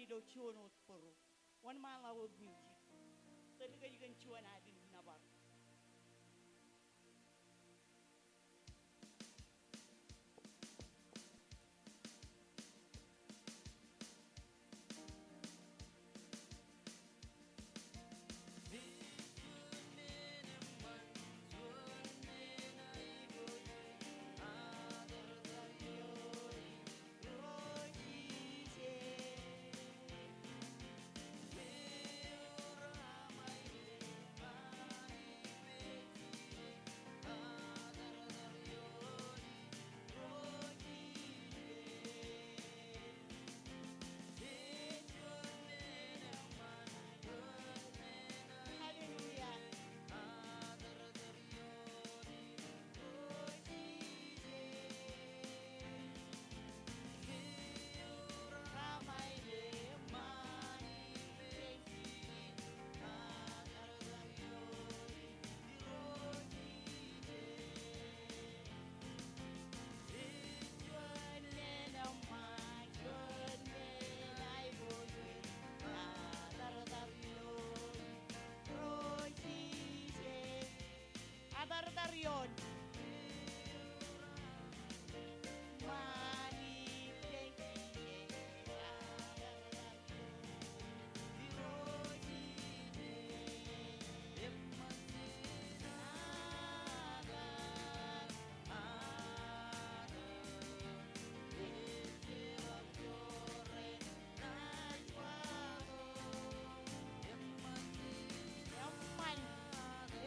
do chuan puru. One man old music. Talaga yung chuan natin nabar. Adar-dar yun.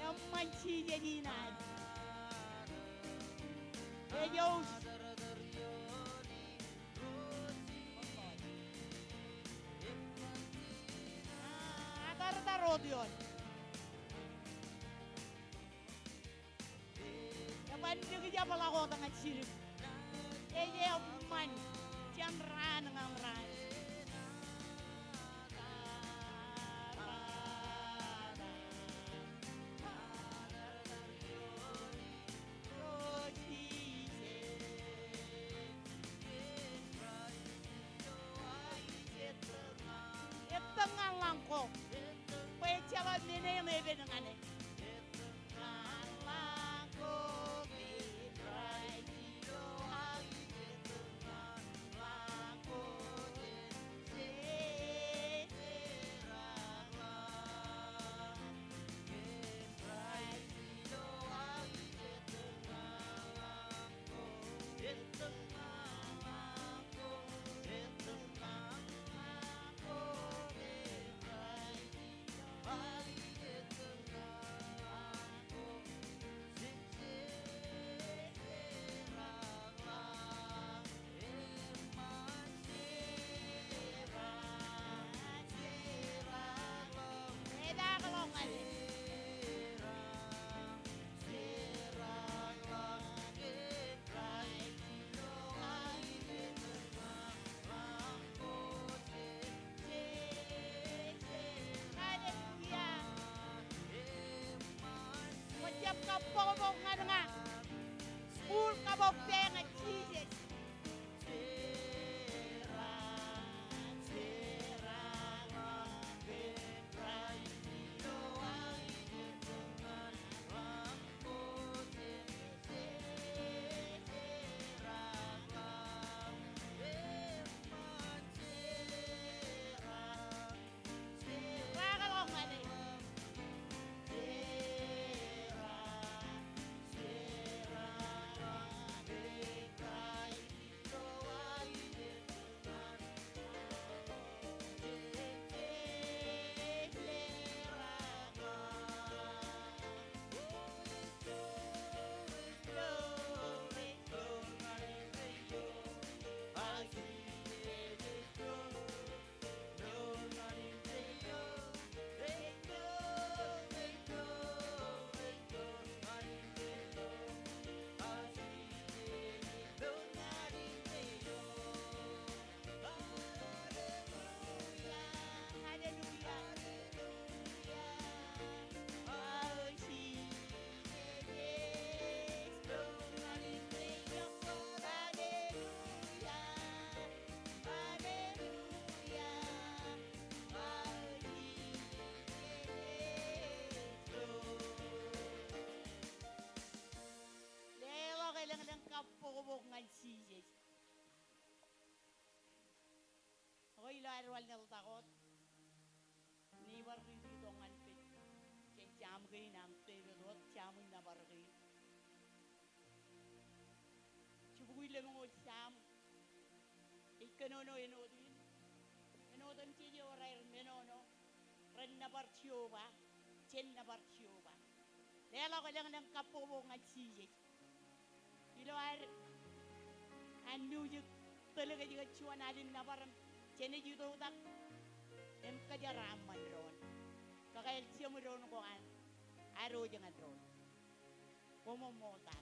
Yang manci jadinan. Ellos atar-tarod yun. Yaman juga dia pelakon dengan sirip. Yang man, yang ran dengan ran. Tengah langkong, pecahan ini lebih dengan ini. Langkong di brai di doa, tengah langkong ilo arwal nel takot. Nebar dito ngan pit. Ken jam gay nam te dot jam na bargay. Chubuy le mo jam. Ikanono enodin. Enodin tiyo rer menono. Ren na bartioba. Chen na bartioba. Lelo ko lang ng kapobo nga siye. Ilo ar anu yuk talaga juga cuan alin na barang chene judo tak em kajaraman ron. Kakail siya mo ron ko an aro jangan ron. Kumomota.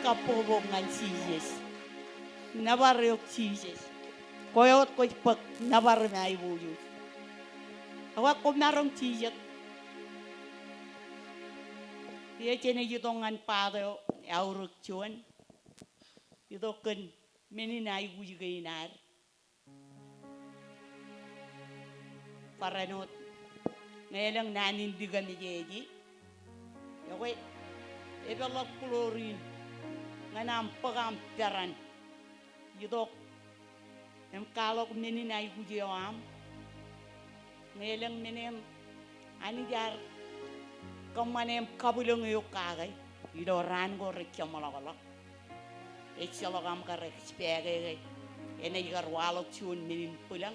Kapobongan sijes. Nabaryok sijes. Koyot koy pag nabar na ibuyo. Awak ko narong sijet. Dia cene jutongan pado auruk cuan. Jutoken menina ibuyo gainar. Paranot. Ngayon nanindigan ni Jeji. Yakoy. Ebelak klorin. Nga nampagam peran. Yudok. Em kalok menin ay hujewam. Ngayon menem anijar kamanem kabulang yung kagay. Idoran ko rekyamalakalak. Eksyalakam ka rekspegay. Enay garwalok chun menin pulang.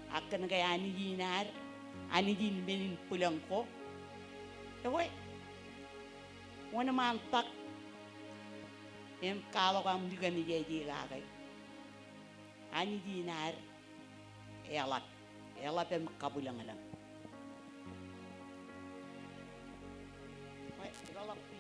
Akan kay anijinar. Anijin menin pulang ko. Ewe. Wana mantak. Em kalau kamu juga ni jadi lagi, ani dinar, elat em kabulang alam. Wait, elat pi.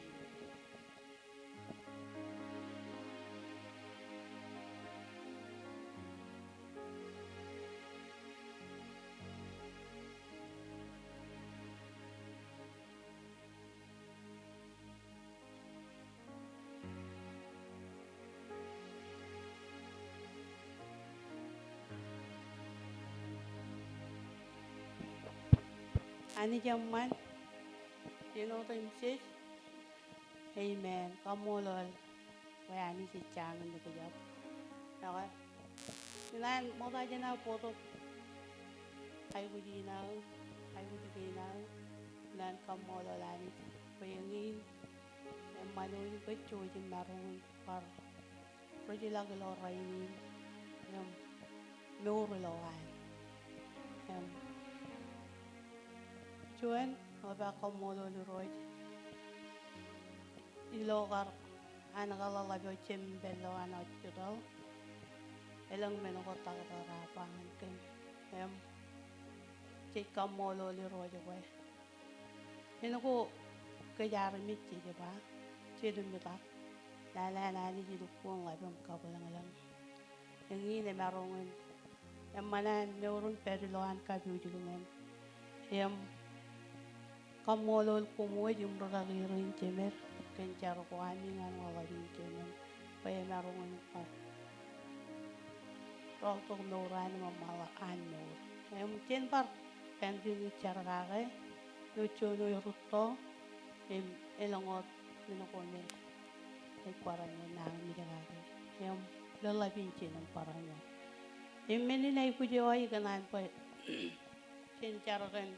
ANIJ man, sis. Amen. Kamu lol. Kaya ANIJ jangan dikejap. Okay. Silan mau aja na foto. Ay bujinaw. hay budi kina nan kamolo lani bayangin em manuin becu jin marung par roji lagi lo rainin em nur lo ai em cuan apa kamolo lu roj ilogar anagala labi cembelo anak judal elang meno kota kota rapangan kan em cik kamolo lu roj gue ini ko kejar miti je ba cedum mita la ni hidup pun labi kabalang alang yang ini marungan yang mana nurun periloan kabi ujugan yang kamolo kumoi jumra girin cemer kencar kuani ngan wawajin cemer paya marungan pa rotok nuran mamala anur yang mungkin par penjuni cara kage lucu nuruto elangot minukonen paranya nang midagage yang lalabin cinem paranya meni nai pujawai kanan pa kencar kan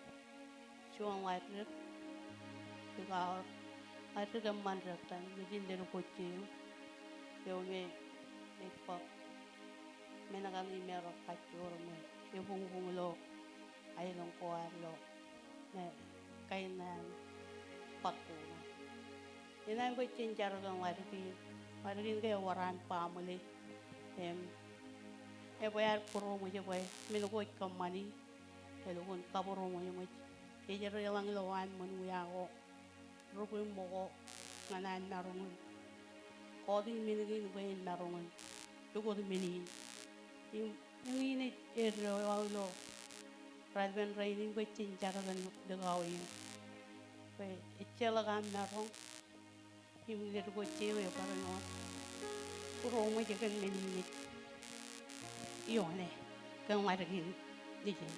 suang water juga ada gambar datang mijin dari kucing yo me ekpak menagang imero kacur me yo bung lo ay long kuar lo ne kainan patu ina kucing cara kan warin ke waran pamuli bayar puro mo je boy minuko kamani elokon kaburo mo mo kejar lang lawan manuya ko rupin mo ko nganan narungan kodi minigin bayin narungan yuko mini yung ini lo radben raining ba cincara kan degawin ba icela kan narung yung liru ko cewe para no puro mo je kan mini yone kan waragin dijin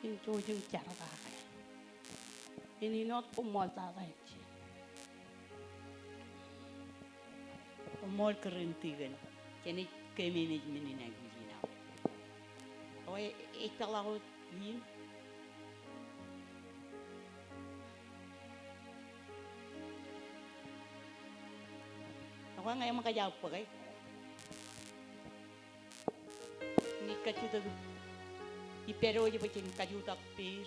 yung jujung cara ka ini not umol tatay umol kerintigan kini kemi mini nagujina oy italahut yin ako ngayon makajawab pa kay ni kachito ipero je pachin kajutak pir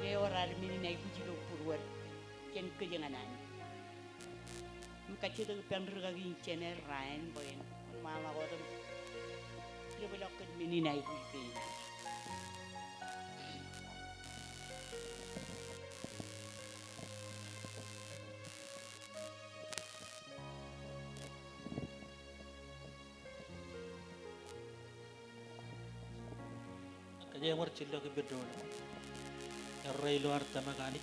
le orar mini nai kujilo purwar ken kejanganan mkachito penrga gi chene rain boyen mala godam le belok mini nai kujina kaje war chillo ke bedol Railo arta magani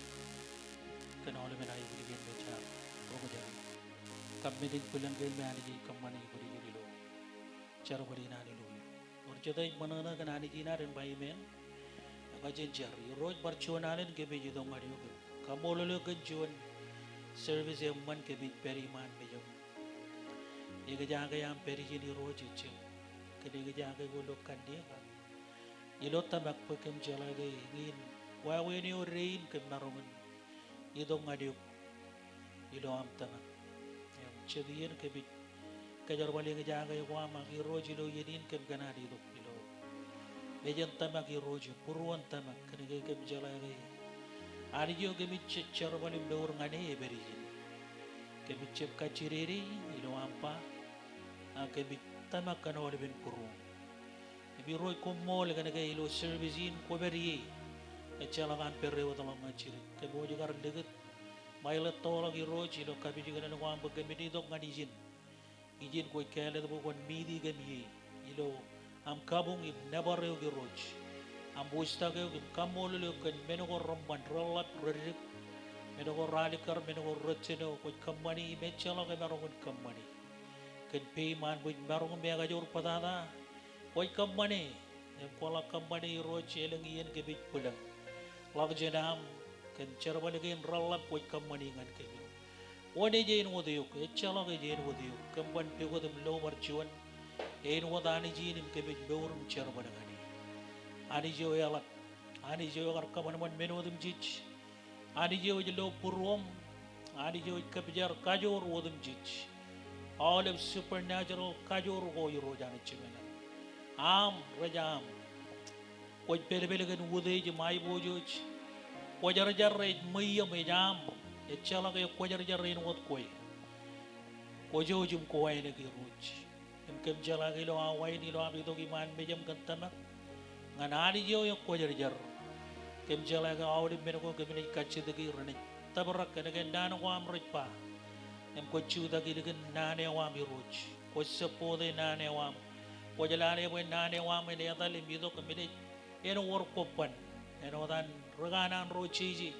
kenal menai berikan baca rogo jadi kami di bulan gel menai kamani beri jadi lo cara beri nani lo or jadi mana na kan ANIJ na ren bayi men kajen jari roj bercuan alen ke beji dong mari oke kamu lolo kejuan service yang man ke bej peri man bejo ega jaga yang peri jadi roj itu kedega jaga golo kandia kan ilo tabak pekem jalage ingin wawe ni orain ke marungan idong ngadiuk ilo am tana yang cedian ke bit kajar wali ngejaga yo ama ki roji lo yedin ke ganadi do ilo bejan tama ki roji puruan tama kenege ke jalage ANIJ ke bit cecer wali dor ngane e berijin ke bit cep kaciriri ilo ampa ke bit tama kan wali ben puru bi roy ko mol kenege ilo servicin ko beriye ecelakan perrewa dalam ngaciri kebo juga rendeget maile tolong iroji lo kabi juga nang wang begemini dok ngadijin izin ko kele do kon midi gemi ilo am kabung ib nebar yo giroj am busta ke kamol lo kan menogo romban rolat redik menogo radikar menogo rotseno ko kamani mechala ke barongon kamani kan peyman bu barongon mega jor padana ko kamani em kola kamani iroji eleng yen ke bit pulang lag jenam kan cerbal gen rallap ko kamani ngan ke wone jein wodiyuk echala ke jein wodiyuk kamban pego dum lo marchuan ein wodani jinim ke bit beurum cerbal ngani ANIJ oyala ANIJ karkaman menodum jich ANIJ lo purwom ANIJ kabjar kajor wodum jich all of supernatural kajor go yuro jani chimena am rajam koj pelebelegan wudej mai bojoj kojar jarre mayya mejam e chala ke kojar jarre in wot koy kojojum ko wayne ki ruj em kem jala ke lo awayni lo abi to ki man mejam kantama nganani jo yo kojar jar kem jala ga awdi men ko kem ni kacce de ki rene tabarak ke gen dan ko am rojpa em ko ciuda ki de nane wa mi ruj ko sepode nane wa ko jalane bo nane wa me ne dal mi do ko mi de eno wor koppan eno dan raganan ro chiji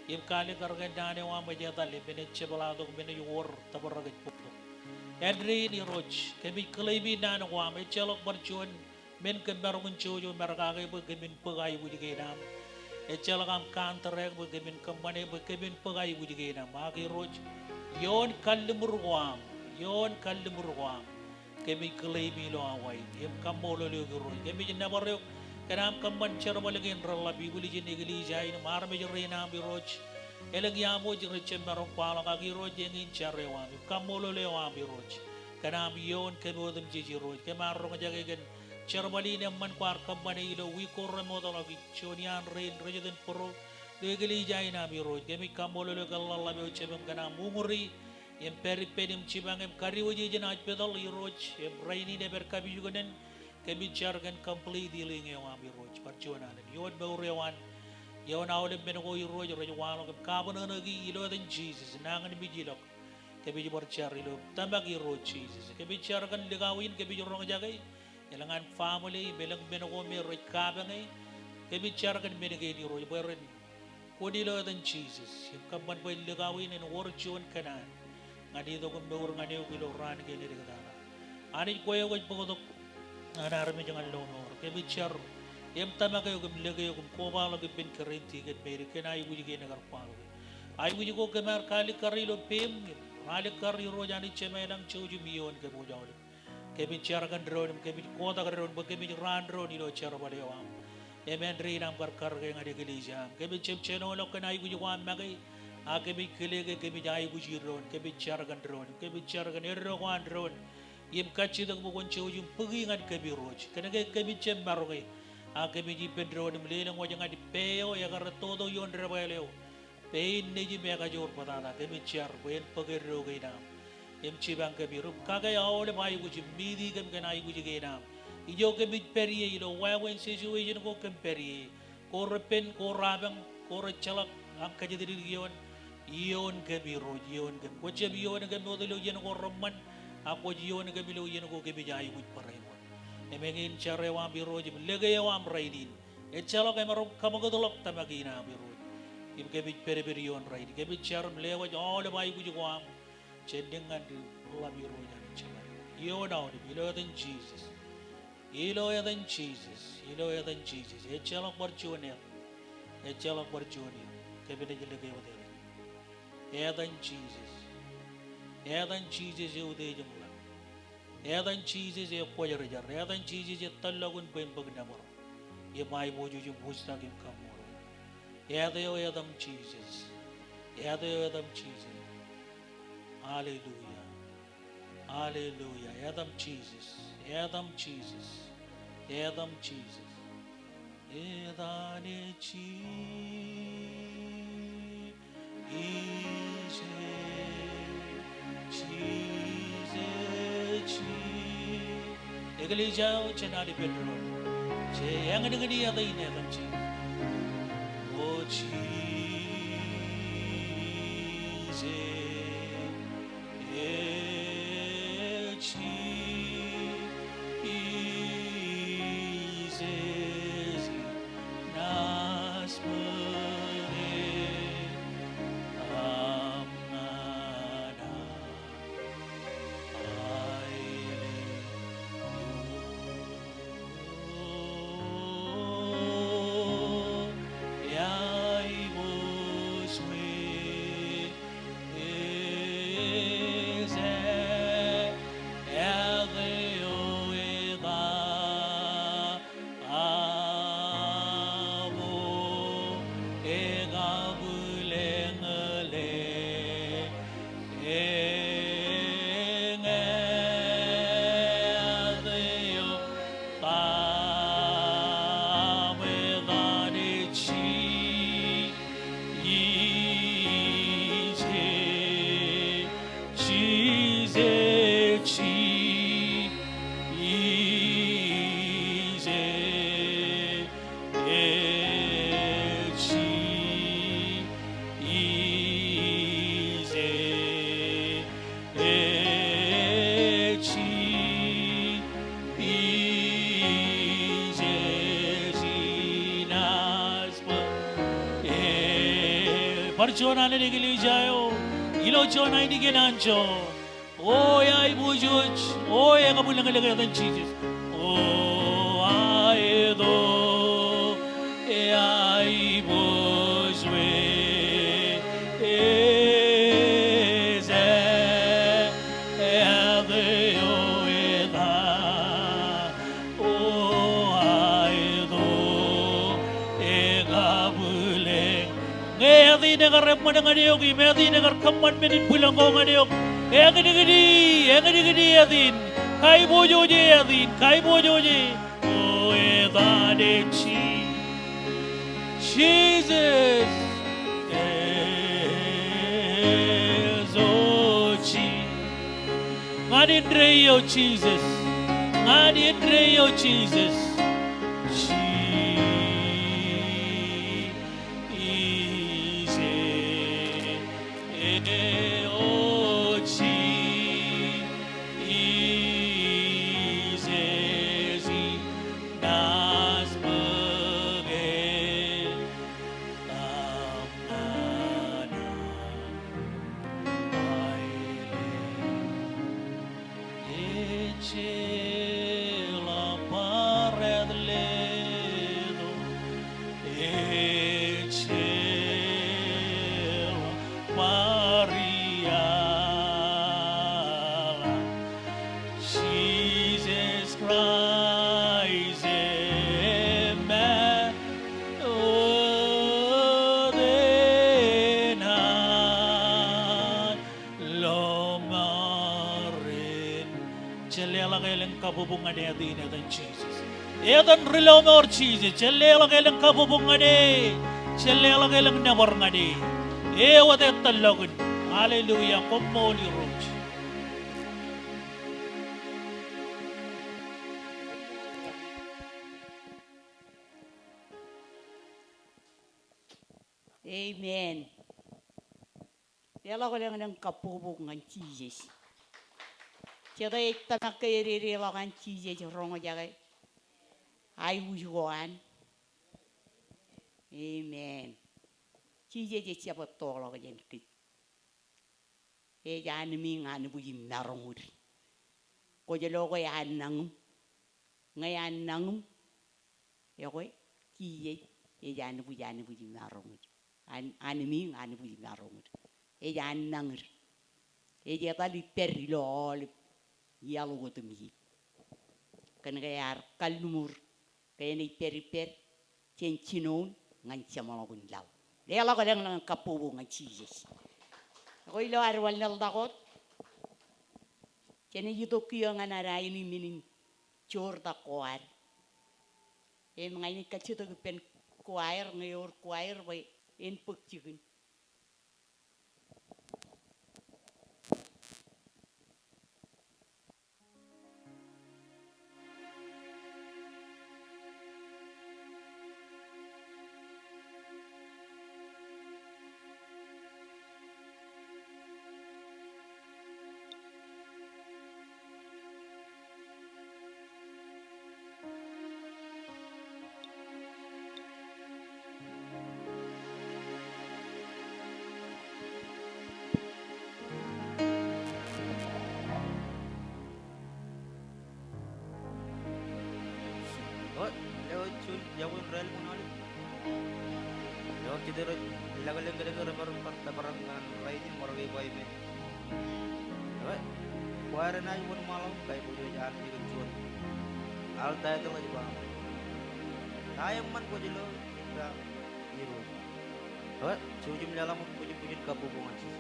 yim kali karga dane wa ma jeta le bene chebala do bene yor tabaraga popto edri ni roj kemi klebi nan wa me chelok barchon men ke barun chojo merga ge be gemin pagai budi ge nam e chelok am kantere be gemin kamane be gemin pagai budi ge nam agi roj yon kallimur wam kemi klebi lo awai yim kamolo le ge roj kemi nabaro kanam kamban cherbal gen ralla bibuli je negli jay no mar me rena bi roj elag yamo je reche maron pala ka gi roj ngin charre wa mi kamolo le wa bi roj kanam yon ke bodum je roj ke mar ro jage gen cherbali ne man kwar kambane ilo wi ko remo do gi chonian rein rejeden pro negli jay na bi roj ke mi kamolo le galla be chebem kanam mumuri em peri pedim chibangem kari woji je na pedal i roj em raini ne ber kabi jugonen kami jargan complete dealing yang ambil roj perjuangan yon baurewan yon awalem benego roj walo kam kabana nagi ilo dan Jesus nangan bijilok kami jibor cari lo tambah roj Jesus kami jargan ligawin kami jorong jagai elangan family belang benego me roj kabangai kami jargan benegay di roj beren kodi lo dan Jesus yung kaban boy ligawin en warjon kanan ngadi do kum beur ngadi kilo ran gini degadana ani koyo ko Kobatok anarami jangan lonor ke bicar em tama kayo gum lege gum kobalo ke ben kerenti ke beri ke nai buji ke nagar palo ai buji ko kemar kali kari lo pem kali kari ro jani chemelang chauju mion ke bojawle ke bicar kan drone ke bi kota kan drone ke bi ran drone ilo charo bale wam emen ri nam kar ke ngade ke lijam ke bi chem cheno lo ke nai buji wam magai a ke bi kelege ke bi jai buji drone ke bi char kan drone ke bi char kan erro kan drone yim kacci dag mo gon cew yum pegi ngat kabi roj kana ke kabi cem baroge a kabi ji pedro dum lele ngo janga di peo ya gar todo yon rebeleo pein ne ji mega jor patana kabi char ben pege roge na em ci bang kabi rum kaga ya ole mai guji midi kam kana ai guji ge na ijo kabi perie ilo wa wen situation ko kam perie ko repen ko rabang ko rechalak am kaji diri yon kabi roj yon kam ko cem yon kam modelo yen ko romman ako jiyon ga bilo yen ko ke bijay wit paraymo emengin chare wa biro jim lege wa amraidin e chalo ke maro kamagodolok tamagina biro im ke bij pereberion raid ke bij charum lewa all bay buji ko am chendengan di la biro jan chama yo now di bilo than Jesus ilo ya than Jesus e chalo porchone ke bide lege wa de e than Jesus yo de jumla edan Jesus e koyar jar edan Jesus e talagun ben bag namor ye mai boju ju busta kim kamor edam Jesus hallelujah edam Jesus edane chi Egali jauh cenari pedro, yang dengan dia ada ini kan ci, oh Jesus, Jesus, nas Parchona Negilijayo, Ilochona Niganancho, oh, I Bujuch, oh, I Kabulanga than Jesus, oh, I do, I was way, is oh, I do, Egabule. Ngayadi nagarap mo ng aniyok, imedi nagarkaman menin pulang ko ng aniyok. Egadi adin, kay bojoje adin, kay bojoje. Oh, edade Jesus, Ezochi. Ngadin reyo Jesus, ngadin reyo Jesus. Kabubungan natin ng Jesus. Edan rilaw mo or Jesus. Chalela kailang kabubungan eh. Chalela kailang nebar nga eh. Ewat at talagon. Hallelujah. Kumoli roach. Amen. Yala ko lang ng kabubungan Jesus. Kita ikta na kiri lakan cheese rongo jaga. Ay wujuan. Amen. Cheese siapa tolo ka jen kit. Jan mi ngan bu yim narongud. Ko jelo ko yan nang. Ngayan nang. Ya ko cheese jan bu yim narongud. An mi ngan bu yim narongud. Jan nang. Jan li perri lo yalu go tumi kan gayar kalumur kayani periper cencinon ngan chamalagun law lela ko lang nang kapubo ngan Jesus ko ilo arwal nal dakot ceni yuto kiyo nga naray ni minin chor ta koar mga ini kachito pen choir ngayor choir bay en pagchikin Jawin real mo nali. Yo kita lagal-lagal gara baru parang riding baru gay boy me. Right? Kuara na yung malam kay bojo jaan di kecuan. Al tayo to lagi bang. Tayang man ko jelo ira iro. Right? Sujum dalam puji-puji kabubungan sih.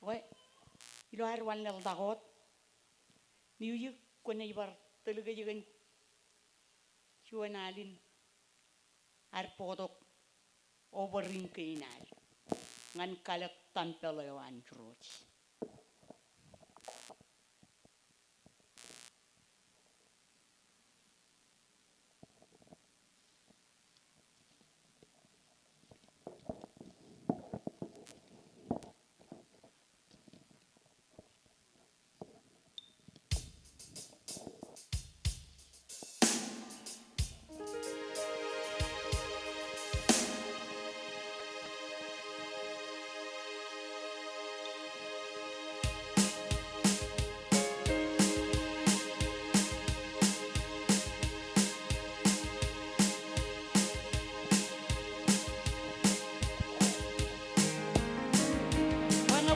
Oke, ilo arwan nel takot. Niu yuk kena ibar teluga jigen chuanalin arpotok overring keinal. Ngan kalak tampel lewan terus.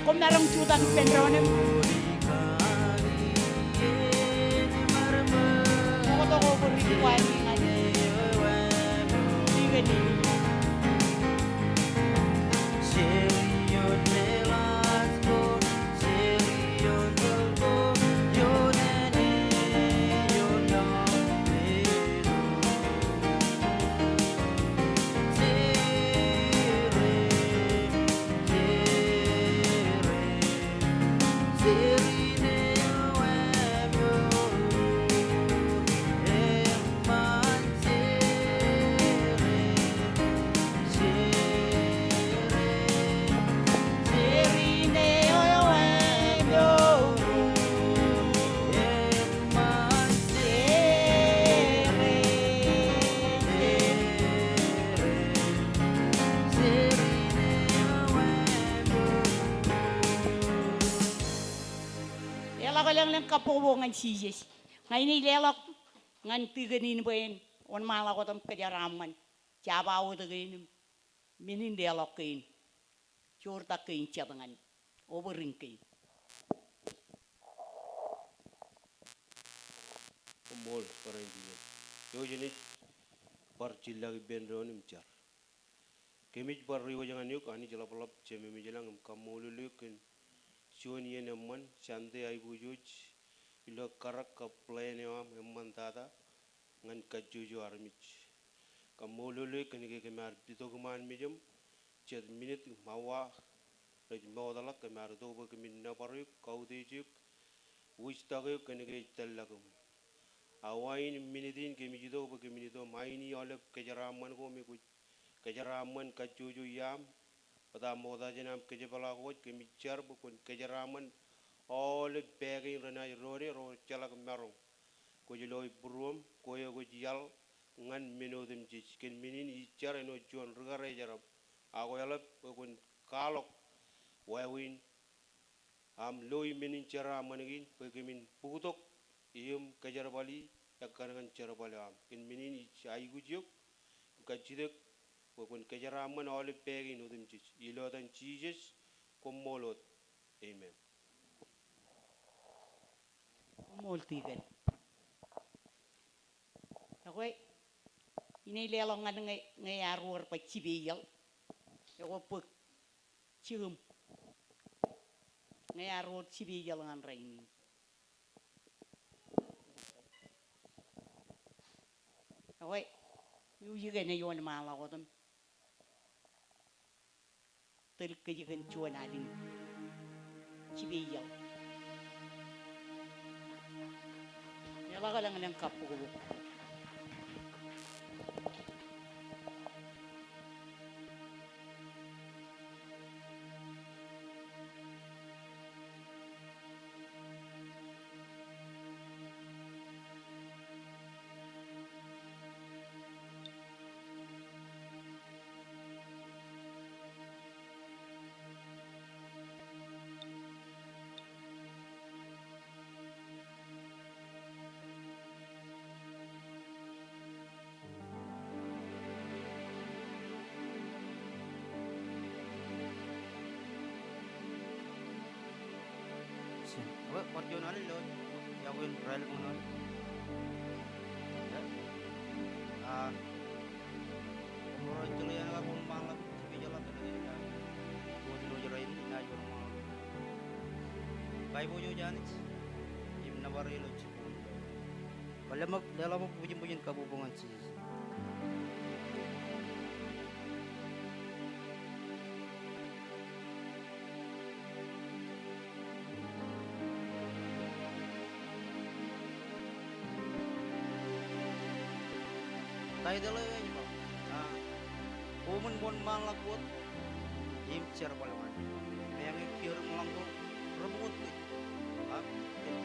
Kung merong jutang penronem. Ako to ko buriwan nga. Sige ni. Lang kapowo ngan sijes. Ngai ni lelok ngan tiganin bain on mala ko tam kajaraman. Jabaw tagain minin lelok kain. Churta kain chabangan. Overring kain. Mol para indian. Yo jenis par jilla benronim jar. Kemij par riwa jangan yuk ani jala palap ceme mejelang kamulu lukin. Siwan yen emman sante ay bujuj ilo karak ka plane am emmantada ngan ka juju armich kamolule kanige kemar bitoguman mijum chet minute mawa lej modala kemar dobo kemin naparu kaudiju wistage kanige tellagum awain minitin kemijido ba keminito maini oleh kejaraman ko mi kejaraman ka juju yam pada moda jenam kejepala ko kemijar bukun kejaraman oleh bagin rena rore ro calak marong ko jiloi burum ko yo ko jal ngan minodem jis ken minin ijar eno jon regare jarab ako yalap bukun kalok wawin am loy minin cara managin pekemin pugutok iyum kajarabali yakangan carabali am ken minin ai gujuk kajidek bukun kajaraman oleh bagin odem jis ilodan jesus komolot amen. Multigan. Ako ini lelongan ngayarur pa cibiyal. Ako pag cium ngayarur cibiyal ngan rain. Ako yu juga na yon malah ko tam. Tel kajikan cuan alin cibiyal. Yala ka lang ng kapo ko. Apa Fortuner lo yakin rel mo Moro tuloy yan ako malap sige jala talaga ya ko dilo jarain na yo mo bay bo yo janit im na barilo chipo wala mag dala mo pujin kabubungan si tayo dala yan mo Umun bon malak buat im cer palangan yang kior mulang tu rebut tu yang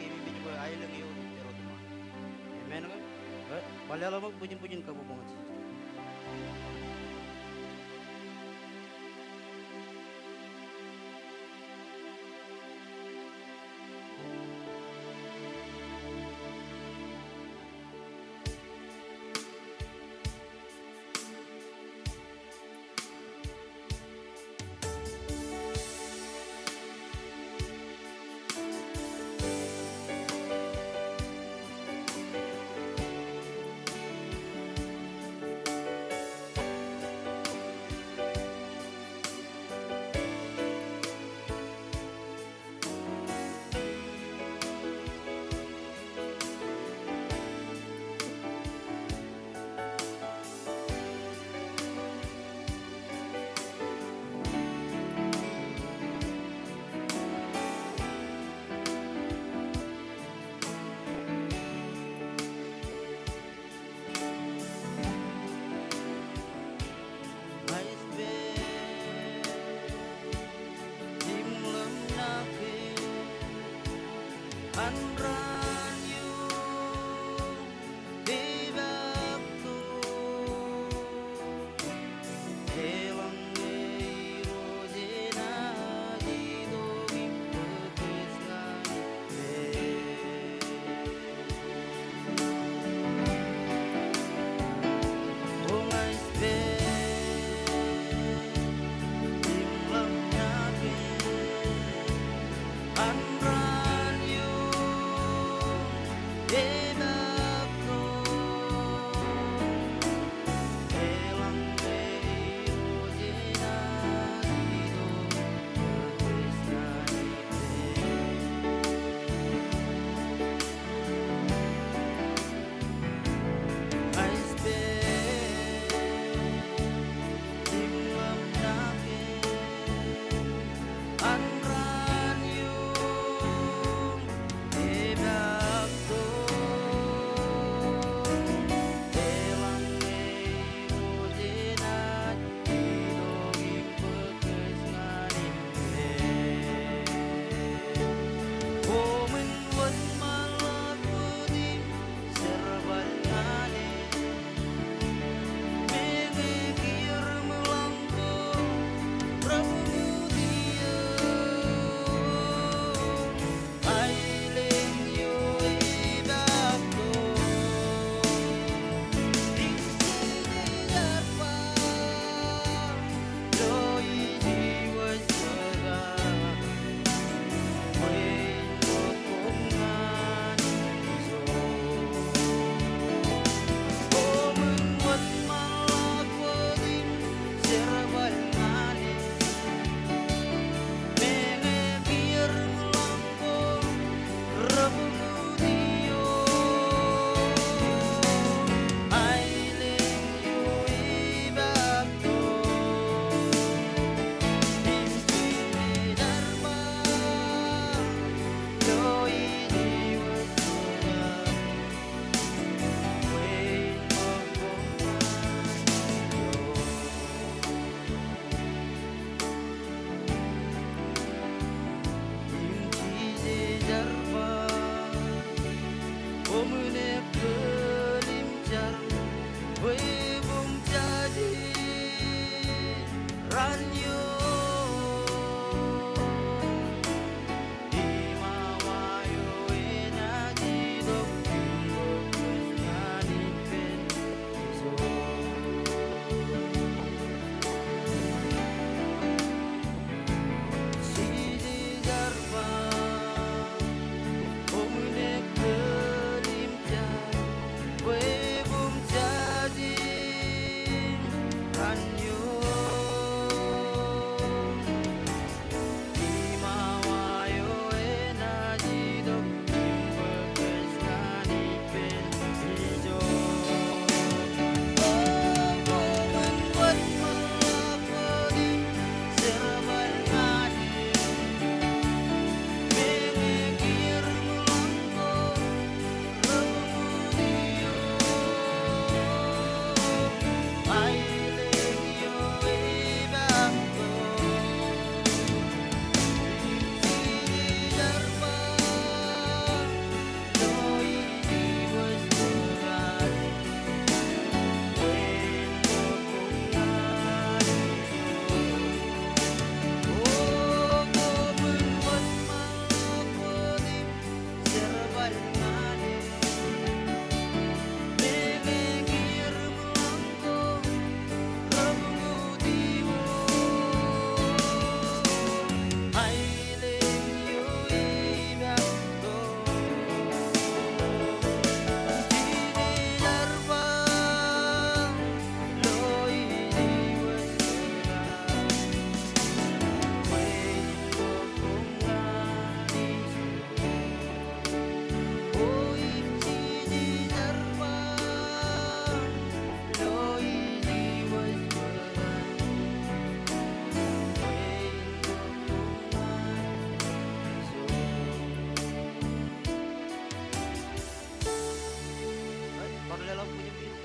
kami biji boy air lagi yo terus mah mana kan balik lama bujin kamu banget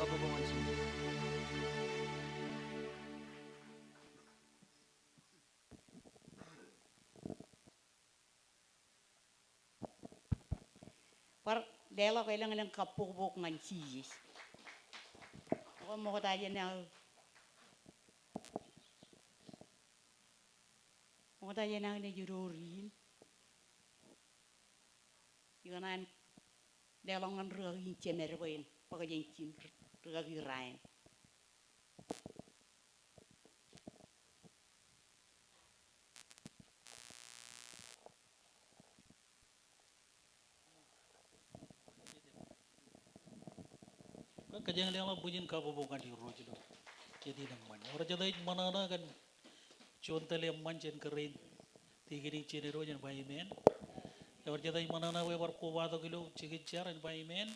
kabubungan siya. Par lelok ilang ilang kapubuk ngan sis. Ako mo ko tayo na mo tayo na jururin. Ikanan lelok ngan ragin cemer koin pagajin cin ragin rain. Kajang lelok bunyin kabubukan di rojlo. Jadi nang man. Orang jadi mana kan contoh le manjen keren. Tigiri cene rojan bayi men. Orang jadi mana we war Kobatok kilo cikit jaran bayi men.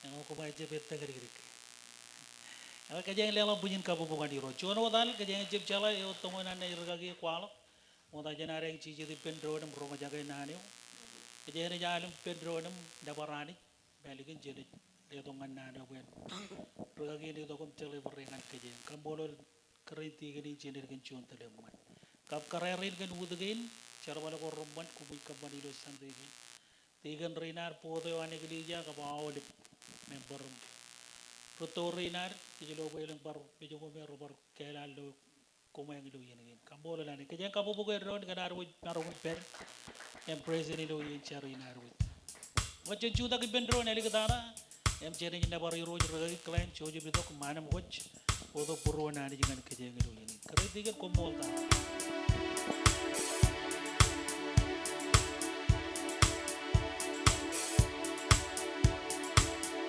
Yang aku baca beta kiri. Orang kajang lelok bunyin kabubukan di roj. Cuman wadal kajang jeb cala yo temuan ane irgagi kualo. Mau tajan ada yang cici di pendro dan rumah jaga naniu. Kajang jalan pendro dan daparani. Balikin jadi dia dongan nana wen. Ragi ni dokum tele berengan kejeng. Kambolol kerenti gini jenis kan cuan teleman. Kap kararin kan udagin. Cara bala korban kubi kabani lo sandegi. Tigan rinar podo ane gelija kabawa de member. Proto rinar tijelo belang par bejogo mero par kelalo kuma yang lo yen. Kambolol ane kejeng kabu buku ron kan arwid marwid per. Yang presiden lo yen cari narwid. Macam cuta ke bendro neli ketara. Yang ceri ni nebar iroj ragi klien coba betul kemana muaj. Foto purwana ni jangan kejeng itu ini. Kerja tiga komol ta.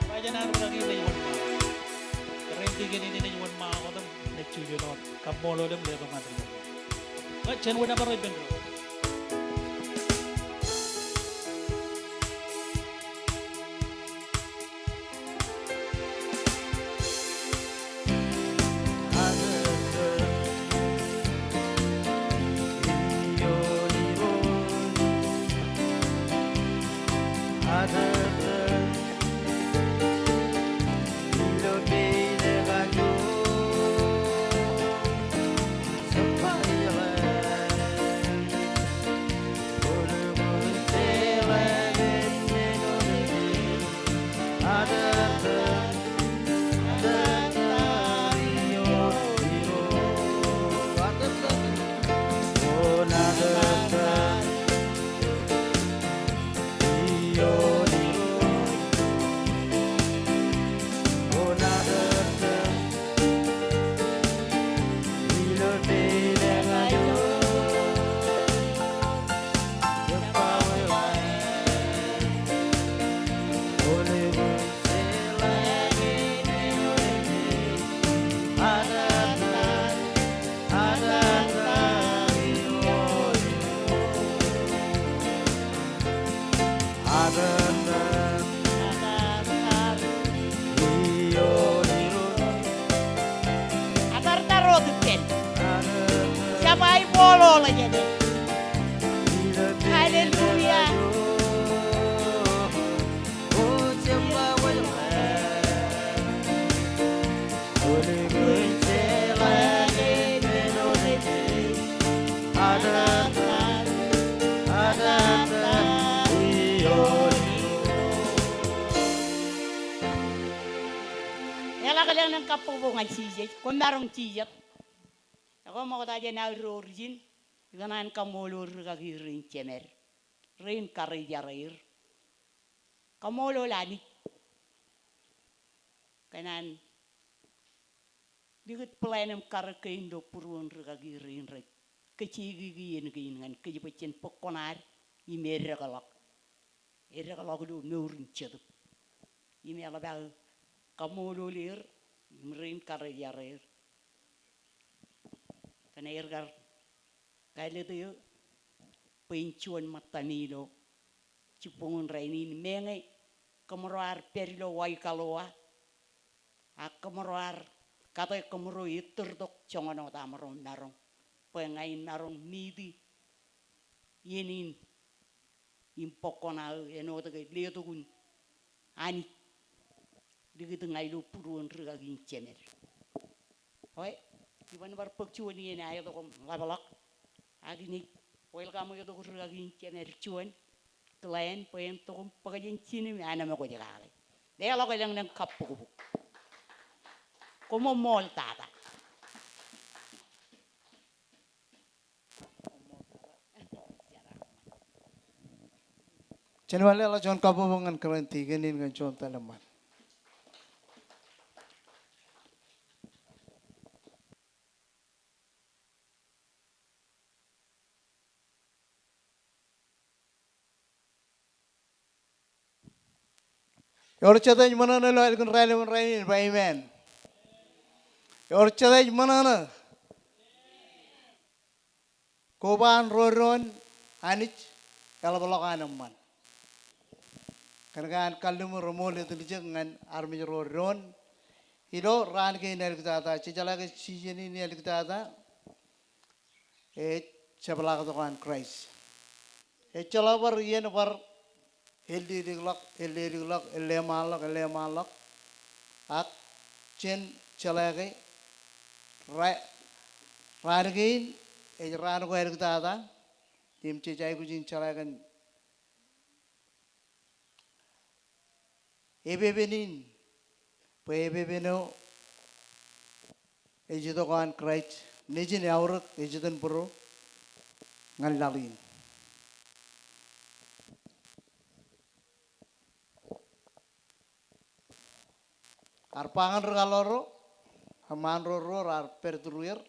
Bajanan ragi ni jual. Kerja tiga ni jual mah orang nak cuci lot. Kamol orang lihat orang tu. Macam mana nebar bendro. Kapubungan sis. Kung narong sis. Ako mau taja na origin. Ganan kamolor kagirin cemer. Rin karijarir. Kamolo lani. Kanan dikit pelayanan karakain do purun kagirin rin. Kecigigin dengan kejepecin pokonar. Imera kalak. Era kalak do nurin cedup. Imera bal kamolo lir. Merin karijarir. Karena irgar kali itu pencuan matanilo cipungun rainin mengai kemeroar perilo wai kaloa kemeroar kata kemero itur tok congono tamarong narong pengain narong nidi yenin impokona eno to lihat kun ANIJ Digi ngay lu puruan regagin chener. Hoi, iban bar pagchuan ni na ayo kom labalak. Agini welcome yo to regagin chener chuan. Telayan poem to kom pagajin chini mi ana mo ko jagale. Dea lo ko lang nang kapu. Como mol tata. Cenwale ala John kabubangan keranti genin kan John talaman. Yorchadaj manana lo algun raileman rainin by man. Yorchadaj manana. Koban roron ANIJ kalabalokan man. Karena kalum romol itu dijangan army roron. Hilo ran ke ini kita ada, cicala ke season ini kita ada. Cabala katakan Christ. Cala bar ian bar Heldi diglok, elle malok. Ak chen cala ke ran ke ran ko kita ada. Tim cicai kucing cala kan. Ebebenin, pebebeno, ejito kan Christ, nejin yaurak ejitan puro ngalalin. Arpangan regaloro, haman roro ar perturuir,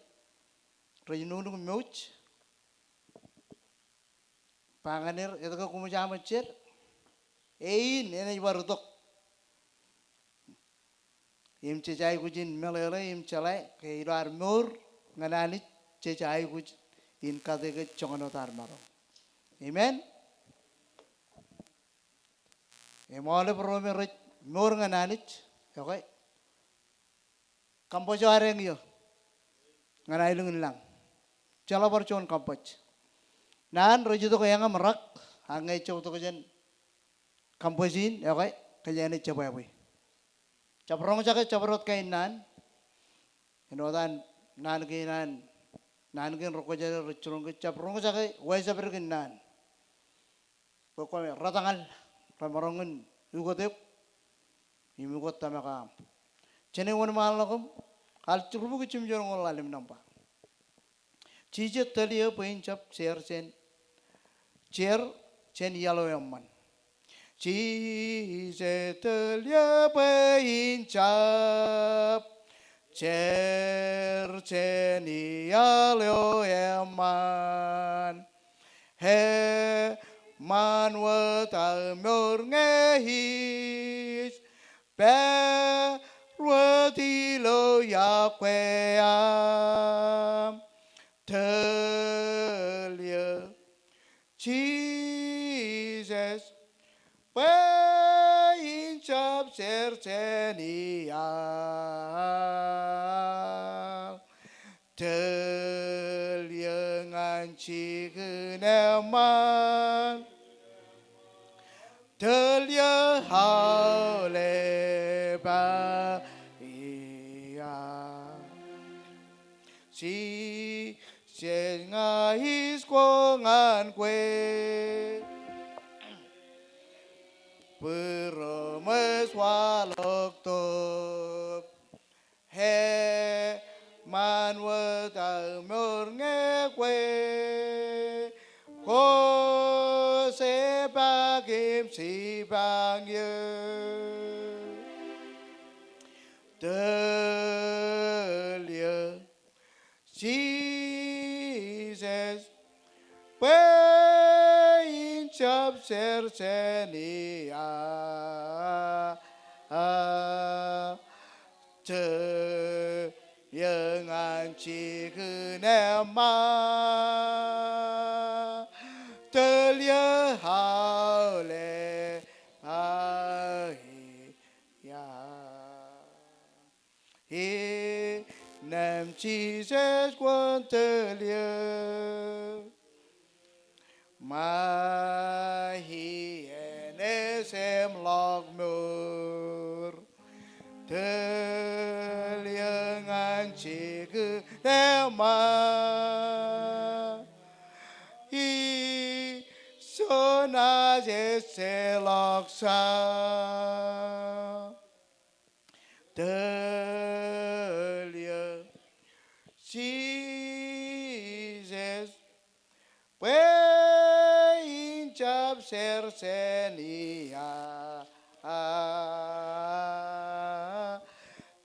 rejinunu meuch, panganir itu ke kumujama cer, ini barutok. Im cecai kujin melele im calai ke irar mur nganani cecai kuj in kate ke chongono tar maro. Amen. Emole prome rich mur nganani okay. Kampojo areng yo nganai lung lang. Cala percon kampoj. Nan rejito ke yang merak angai cow to kejen kampojin okay kejane coba. Caprong jaga caprot kainan, enodan nan kin roko jaga recurung ke caprong jaga wajah berkenan. Pokoknya ratangal ramarongan ugotek, imugot tamaka. Cene wan malakom, hal curbu ke cimjorong olalim nampak. Cijet tadi ya pencap chair cen yellow yaman. Cijetelia peincap cercenia leo eman he manwata murngehis perwati lo yakweam telia Jesus Peincap cercenia Teliangan cikeneman Telia hauleba iya Si ngahis kuangan kue Peremes walok top he manwata murngekwe ko sebagim sibangye delia Jesus Peincap cercenia Teyangan cikeneman Telia haule ya Nem Jesus quân telia Mai hi enesem log mur 들령한 지그네 마 이 소나제 셀럭사 들려 Jesus Wain sersenia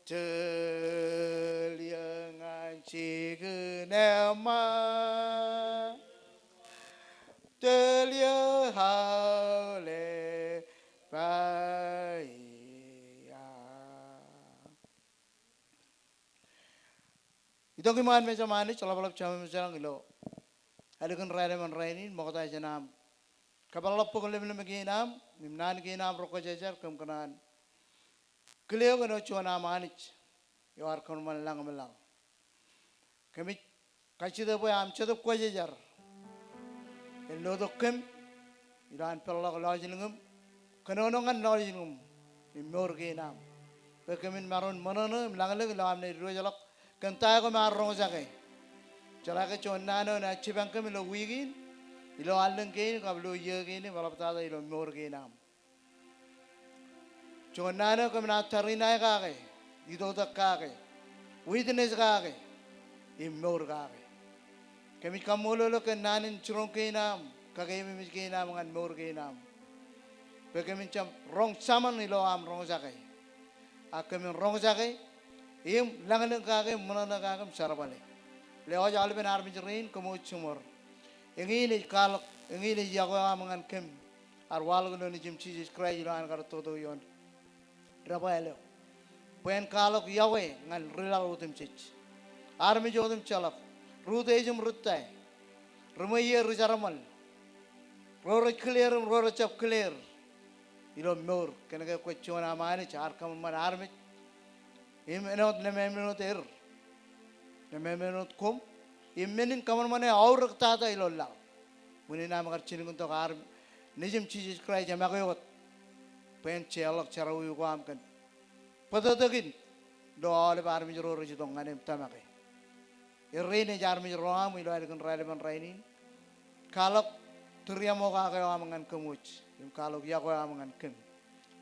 terliangan cigenema terlihat oleh baik. Ito kiman medyo manis, calap-calap cuma misalnya ngilo. Ada kan raya man rainin, mau kata aja nam. Kapalap pun lebih kinam, nimnan kinam roko jajar kem kenan. Kelio kan cuma nama ANIJ, yo arkon malang. Kami kasih tu am cetup ko jajar. Elo tu kem, iran pelak lagi lengum, kenonongan lagi lengum, nimor kinam. Pekamin marun mana langaleng lam ni dua jalak, kentay ko marong sakai. Jalak cuma na cibang kami lo wigin. Ilo aleng kini, kablo iya kini, balap tata ilo mor kinam. Cuma nana kami na tarinay kake, dito tak kake, witness kake, imor kake. Kami kamulo lo kan nanin curong kinam, kake mi kinam ngan mor kinam. Kami cam rong saman ilo am rong sakay. Kami rong sakay, im langaleng kake, munana kake sarabale. Leo jalo ben armi jerin kamu cumur. Ini kalau ini jago amangan kem arwal gono ni jim cheese cry jilan karo todo yon rabalo pen kalau yawe ngan rilal utim chich armi jodum chalak rute jum rutai rumaye rujaramal roro clear roro chap clear ilo mor kenega ko chona mani char kam man armi im enot ne memenot er ne memenot kom immenin kamar mana aur tata ilolla muni nama karcini kunto kar nijim cheese cry jama ko pen chelok charawi ko am kan padadagin do ale bar mi joro ji dongane tamake irene jar mi joro am ilo kan rale man raini kalok turya mo ka kayo amangan kemuch im kalok ya ko amangan kem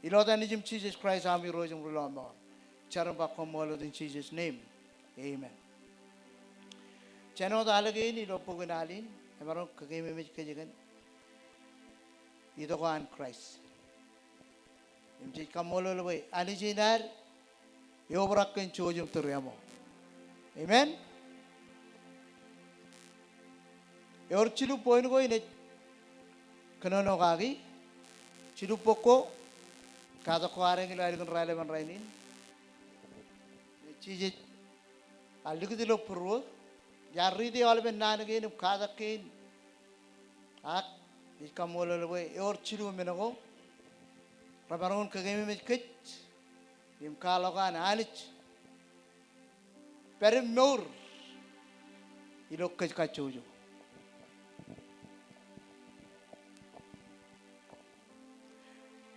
ilo ta nijim cheese cry am iro jum rulo am charam ba ko molo in Jesus name amen. Channel alage ini lopo kenalin, emang kagame image kajikan. Itu kan Christ. Imji kamolo lobe, ANIJ nar, yo berak kencu jum teriyamo. Amen. Yor cilu poin ko ini, kenono kagi, cilu poko, kata ko areng ilo kan rale man rainin. Cijit, aliku dilo purwo. Jari di oleh benar gini, kada gini, ikan mula lewe, cilu menago, rabarun kagami meskit, im kalau kan ANIJ, perim nur, ilok kacuju.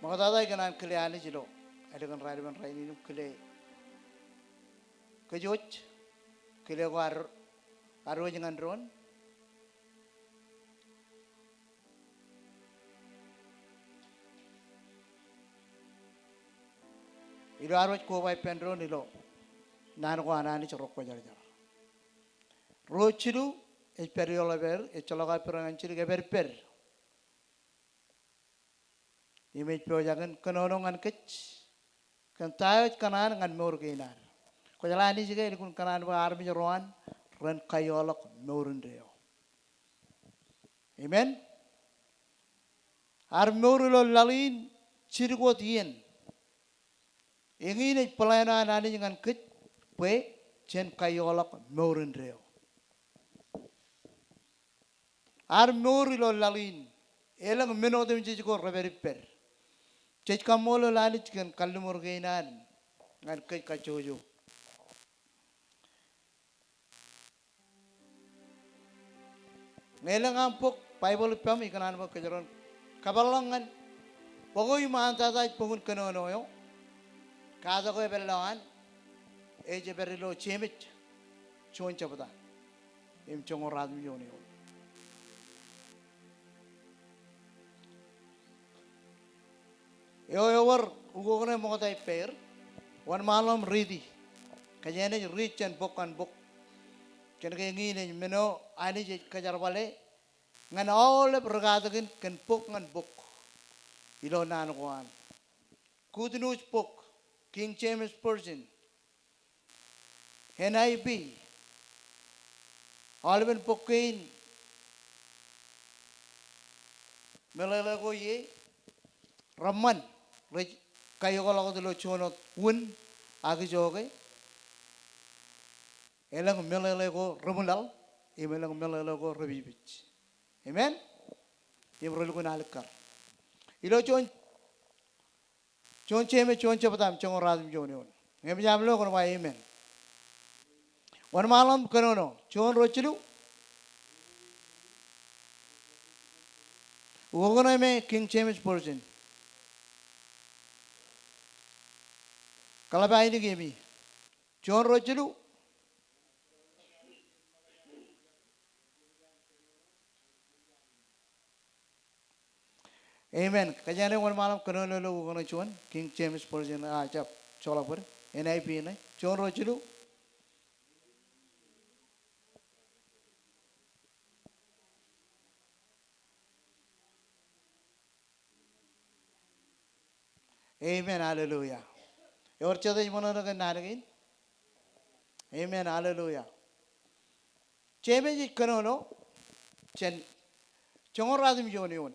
Maka tadi kan kele ANIJ lo, ada kan raiban raini kele kacuj, kele war Arwah jangan drone. Ilo arwah ko bay pendron ilo. Nan ko anani corok ko jar. Rochilu e periola ber e chologa perangan ciri ke per. Image pe jangan kenonongan kec. Kan tayo kanan ngan mor kinar. Ko jalani juga ikun kanan ba armi roan. Ren kayolok norundeo. Amen. Armorulo lalin cirgot yen. Ingin pelayanan ANIJ dengan kec, pe jen kayolok norundeo. Armorulo lalin, elang menotem cici ko reberiper. Cici kamolo ANIJ kan kalumur gainan, ngan kec kacojo. Ngelang ampuk Bible pam ikanan mo kejaran kabalangan pokoknya mantata pengun kenono yo Kada ko belangan, je berilo chemit, chon chapda, chongorad mi yoni. Over ugogone motai pair, one malam ready. Kajane rich and book. Can get meno ANIJ kajarwale, ngan all pergadagin can book and book. Ilo nanwan. Good news book, King James Version, NIV, Alvin Pokin, Melalago ye, Raman, Kayogalago de Lochono, Wun, Agijoge, Elang Melalago, Romulau, Emelang Melalago, Revivich. Amen? Imrolugun Alkar. Ilo Chon cheme chon chapatam chon radim jonion. Ngem jam lo kono wa amen. Wan malam kanono chon rochilu. Ugono me King James Version. Kalaba ini gemi. Chon rochilu. Amen. Kajane wan malam kanono lo ugono chon King James Version ajab chola pur NIV ne chon rochilu. Amen. Hallelujah. Your church is one of the Naragin. Amen. Hallelujah. Cheme kanono chen chongoradim jonion.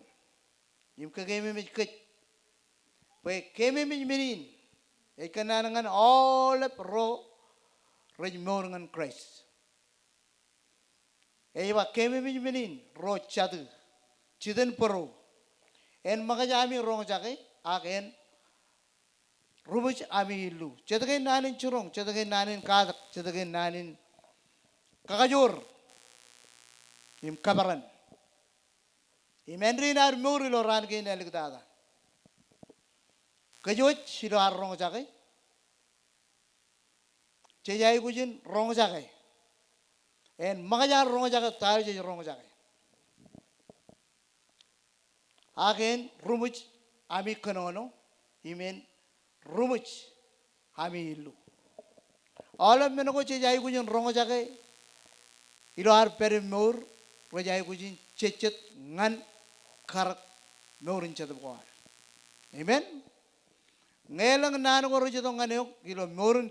Imka game me kit. Pe keme me menin. Ekanangan all pro rejmorngan Christ. Ewa keme me menin ro chadu. Chiden pro. En magajami rong jake agen Rubich ami ilu. Cetagin nanin churong, cetagin nanin kadak, cetagin nanin kakajur. Im kabaran. Im Henry nar muri loran ke nelik dada. Kajuch silo ar rong jake. Cejai kujin rong jake. En magajar rong jake tayo cejai rong jake. Agen rubich ami kanono. Imen Rumich Hami Ilu. All of Menogo Chejai Gujin Rongajake, Ilar Perimur, Rajai Gujin Chechet, Nan Karak, Norin Chatabuar. Amen. Nelang Nanago Rijatonganeo, Ilo Morin,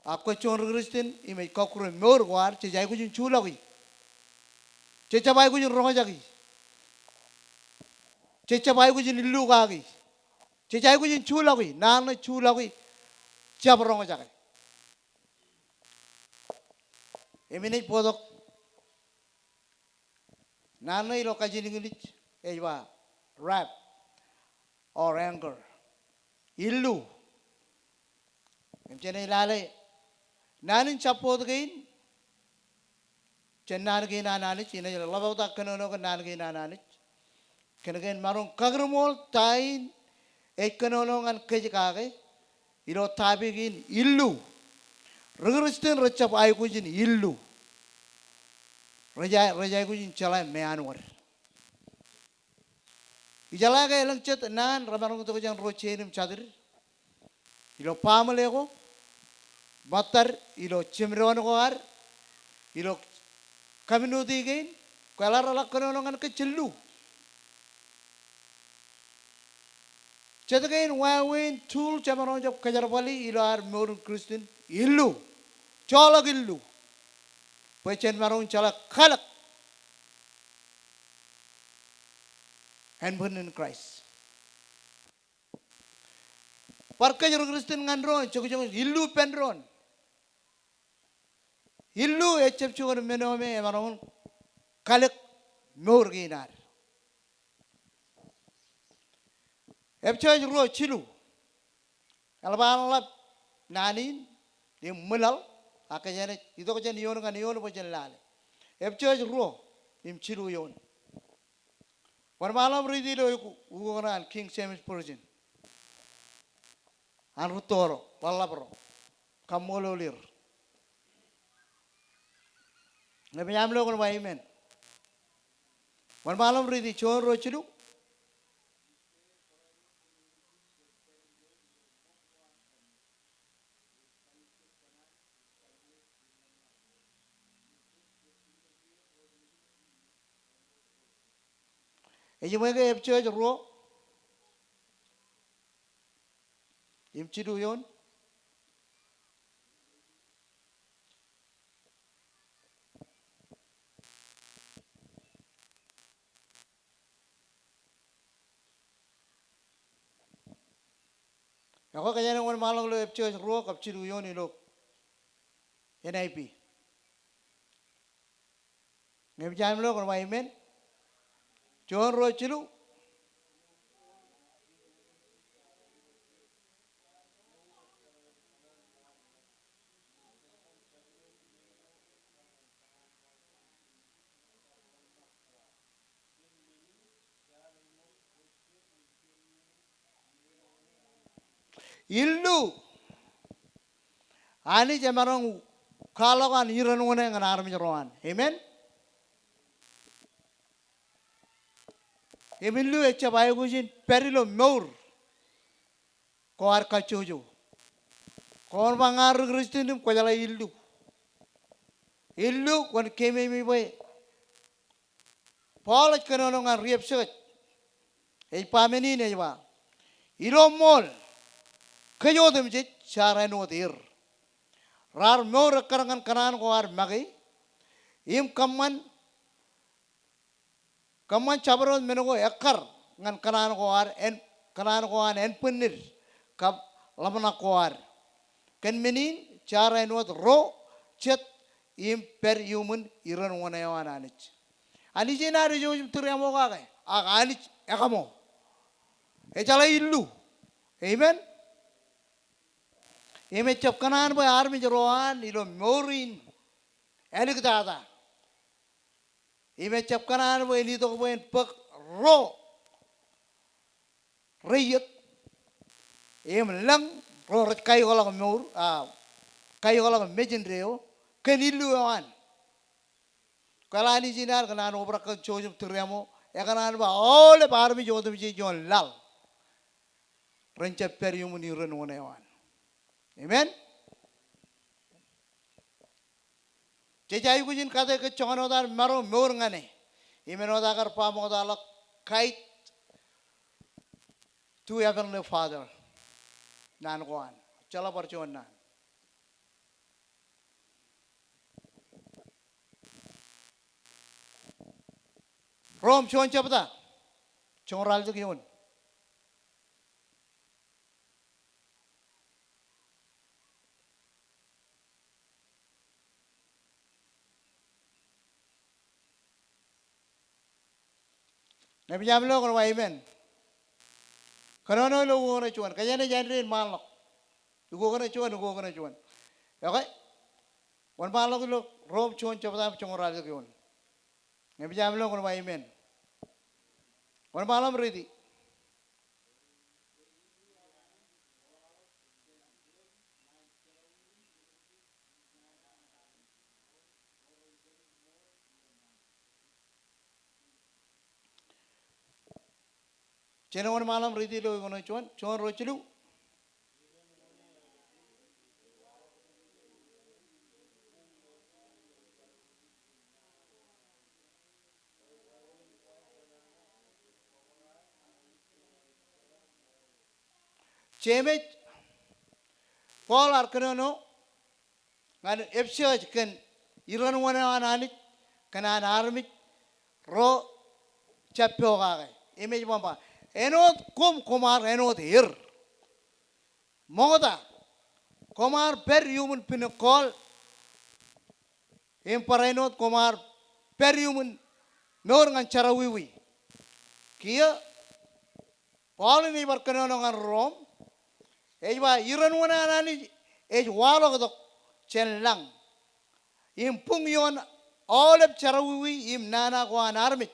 Aquachon Christian, Image Cocker Mur War, Chejai Gujin Chulawi, Chechabai Gujin Rongajaki, Chechabai Gujin Lugagi. Cecai kujin chulawi, nana chulawi, siapa orang macam ni? Ini podok, nana ilo kaji ni ejwa, rap, or anger, illu. Macam ni lalai, nanin capot kain, cennar kain nana cina je, labau tak kena nak nana kain nana, kena kain marung kagrumol tain. Ekonomongan kejikake, ilo tabigin illu, regrestin recap ayu kujin illu, rejai kujin calai meanwar. Ijala ke elang cet nan ramarung tu kujang rocenim cadir, ilo pamalego, batar ilo cimron koar, ilo kaminu digain, kalar alak ekonomongan kecelu. Cetagain wawin tool camaron jab kajarwali ilar morun Christian illu chalak illu pechen maron chalak khalak and born in Christ. Parkajar Christian ngandron cokok illu penron illu ecep cukor menome maron khalak mor ginar. Epcoj ro chilu, alban nanin, dia melal, akajane itu kajian nion kan nion kajian lale. Epcoj ro, im chilu yon. Wan malam ridi lo ugoran King James Version. Anrutoro, Lalabro, Kamololir. Nabi Amlo kon Waymen. Wan malam ridi chon rochilu. Eji mwege epchoj ro. Imchidu yon. Ako kaya nang wan malam lo epchoj ro kapchidu yon ilok. NIP. Nabi Amlo kon Waymen. Chon rochilu. Illu ANIJ marang kalakan iran ngone ngan armi jeroan. Amen. Emillu echa bayo gujin perilo maur koar kachojo. Koar bangar Kristinum ko jala illu. Illu kon keme mi boy. Paulus kanono ngan riepsot. Ei pameni ne ba. Ilo mol. Kayo dem je cara no dir. Rar maur karangan kanan koar magi. Im kaman cabaron menogo ekar ngan kanan koar en penir kap lamana koar. Ken menin cara no ro chet im per human iran wana yawan ANIJ. ANIJ na rejo teriamo kagai. ANIJ ekamo. Echala illu. Amen. Ime cap kanan boy armi jeroan ilo morin elik dada. Ime cap kanan boy ini to boy pek ro reyet. Im lang ro ret kayu kalau mur kayu kalau mejen reo kenilu awan. Kalau ani jinar kanan obrak kejojum teriamo ya kanan ba oleh armi jodum jijon lal. Rencap perium ni ren awan. Amen. Jejai kujin kata ke chongan odar maro mur ngane. Imen odar kar pam odar lak kite to Heavenly Father. Nan koan. Chala percuan nan. Rom chon chapta. Chon ral tu kiun. Nabi Amlo kon Waymen. Kanono lo gona chuan. Kaya na janrin malok. Ugo gona chuan. Okay? Wan malok lo rom chuan chapta chon ral tu kiun. Nabi Amlo kon Waymen. Wan malam ready. Cina wan malam ready lo gona chuan rochilu. Cemej Paul arkanono ngan epsoj ken iran wana ANIJ kanan armi ro chapyo gagai. Image mamba enot komar enot hir. Mogoda komar per human pinakol emparenot komar per human nor ngan charawiwi. Kia Paul ni barkanono ngan Rom. Ejba iran wana ANIJ ej walo godok chen lang. Impung yon olep charawiwi im nana ko armi.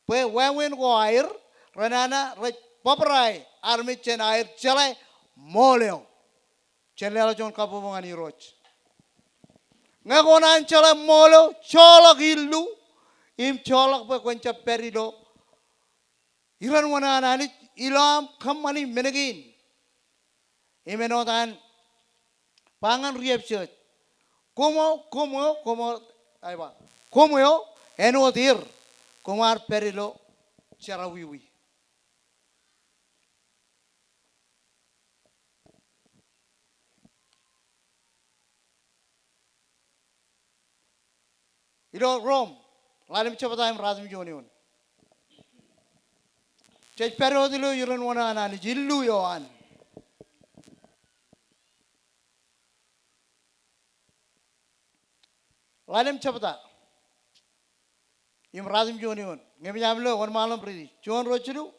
Pwe wawen ko air ranana re paprai armi chen air chalai moleo. Chelelo jon kapo ngani roch. Ngakonan chala moleo cholak illu im cholak pa kwencha perido. Iran wana anani ilam kamani menegin. Imenotan pangan riep church. Como aywa. Como yo enotir kumar perilo charawiwi. Ilo Rome lalim chapatayam razmi joniun. Chej periodilo iran wana anani jillu yo an. Lalim chapata. Im razim joniun. Ngemi jamlo on malam pridi. Jon rochilu.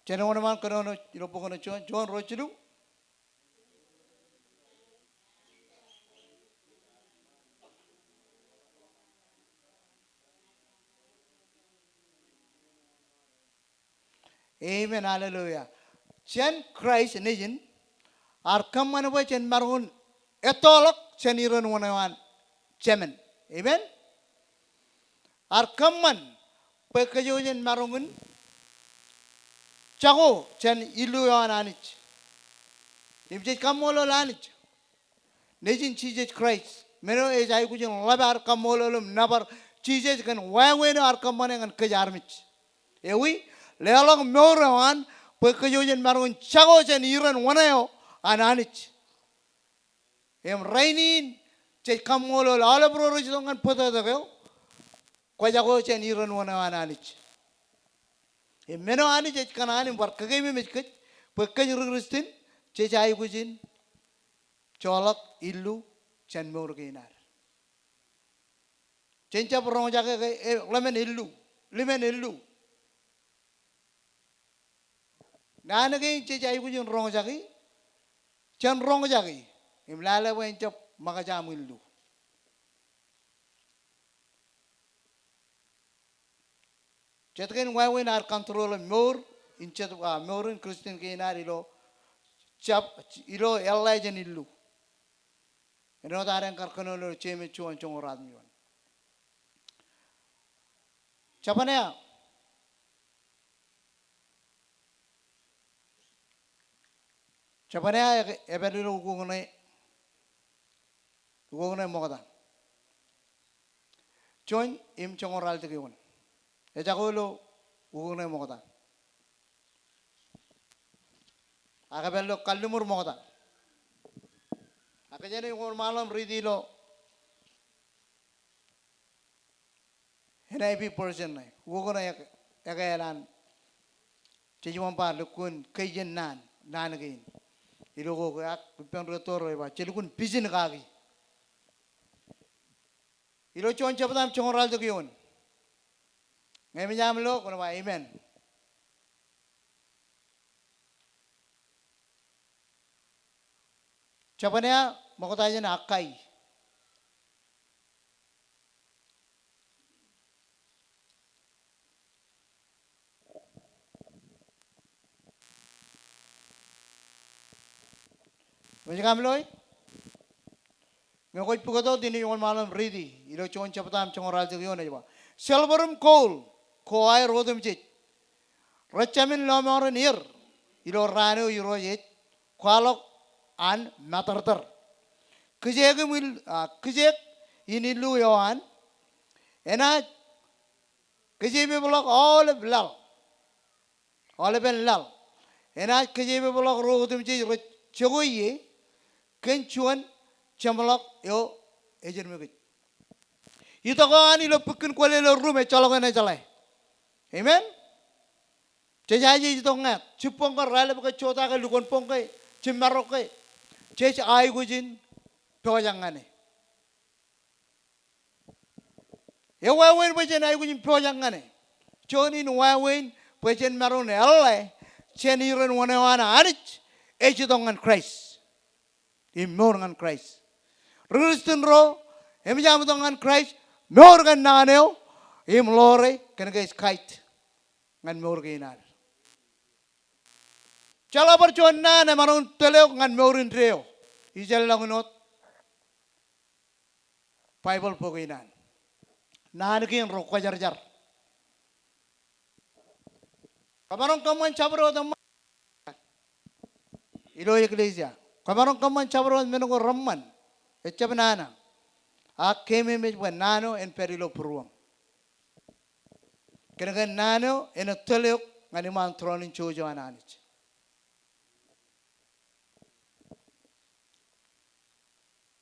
Chena on mal kono ilo pokono Jon rochilu. Amen, hallelujah. Chen Christ nijin ar kamman wa chen marun etolok chen iron wanawan chemen. Amen. Ar kamman pe kajo chen marungun chago chen ilu yon anich. Imje kamolo lanich. Nijin chije Christ. Meno ejai kujen labar kamolo lum nabar chije kan wawen ar kamman ngan kajarmich. Ewi lelok morawan pekajojen marun chago chen iran wanayo ananich. Em rainin che kamolo ala bro rojidongan pada dagyo. Kwajago chen iran wanayo ananich. Em meno anich kananim barkagay mechkach pekajurustin che chai kujin cholak illu chen morginar. Chencha prong jaga lemen illu. Nana kay chejai kujin rong jagi, chan rong jagi, imlala wen chop makajamillu. Chetken wawen ar control more in chet more in Christian kinar ilo chap ilo elajan illu. Eno tarang karkono lo cheme chuan chongorad miwan. Chapanya. Chapanya ebedilo ugungne mogada. Join im chongoral tigiwan. Ejagolo ugungne mogada. Agabello kallumur mogada. Akajane ugun malam ridilo. NIP person nai. Ugungne yakayalan. Chijuampa lukun kajen nan again. Ilogo ak pian retoro ba chelukun pizin kagi. Ilo chon chapadam chongoral to giyon. Ngemi jamlo kono ba amen. Chapanya makotajan akai. Macam loy, ngakoy pugato dini yung malam ready. Ilo chon chapatam chongoral jagiyon na jwa. Silverum coal, koay rodum chit. Rachamin lomor near. Ilo rano iro yet. Kwalok an matartar. Kijek inilu yoan. Ena kijebe blok all of lal. All of lal. Ena kijebe blok rodum chit chogoye. Kenchuan chamalok yo ejer megit. Ito ko ani lo pukin kwale lo rume chalok na chalai. Amen. Chejaji ito ngat. Chupong ka rale baka chota ka lukon pong kay. Chimarok kay. Chej ay gujin pojangane. Yo wawen bajen ay gujin pojangane. Chonin wawen bajen maron alle. Cheniren wana ANIJ. Ejitongan Christ. Immoral Christ. Kristen ro, emjam dengan Christ, meorgan naneo, im lore, kena guys kite, ngan meorginan. Cala percuan nane marun teleo ngan meorin treo, ijal langunot, Bible poginan. Nane kian ro kajar jar. Kamarong kaman cabro dam, ilo iglesia. Kamarong kaman cabro menunggu ramman, ecap nana. Akeme me nano en perilo puruam. Kena nano en teleo ngani man tronin chojo ANIJ.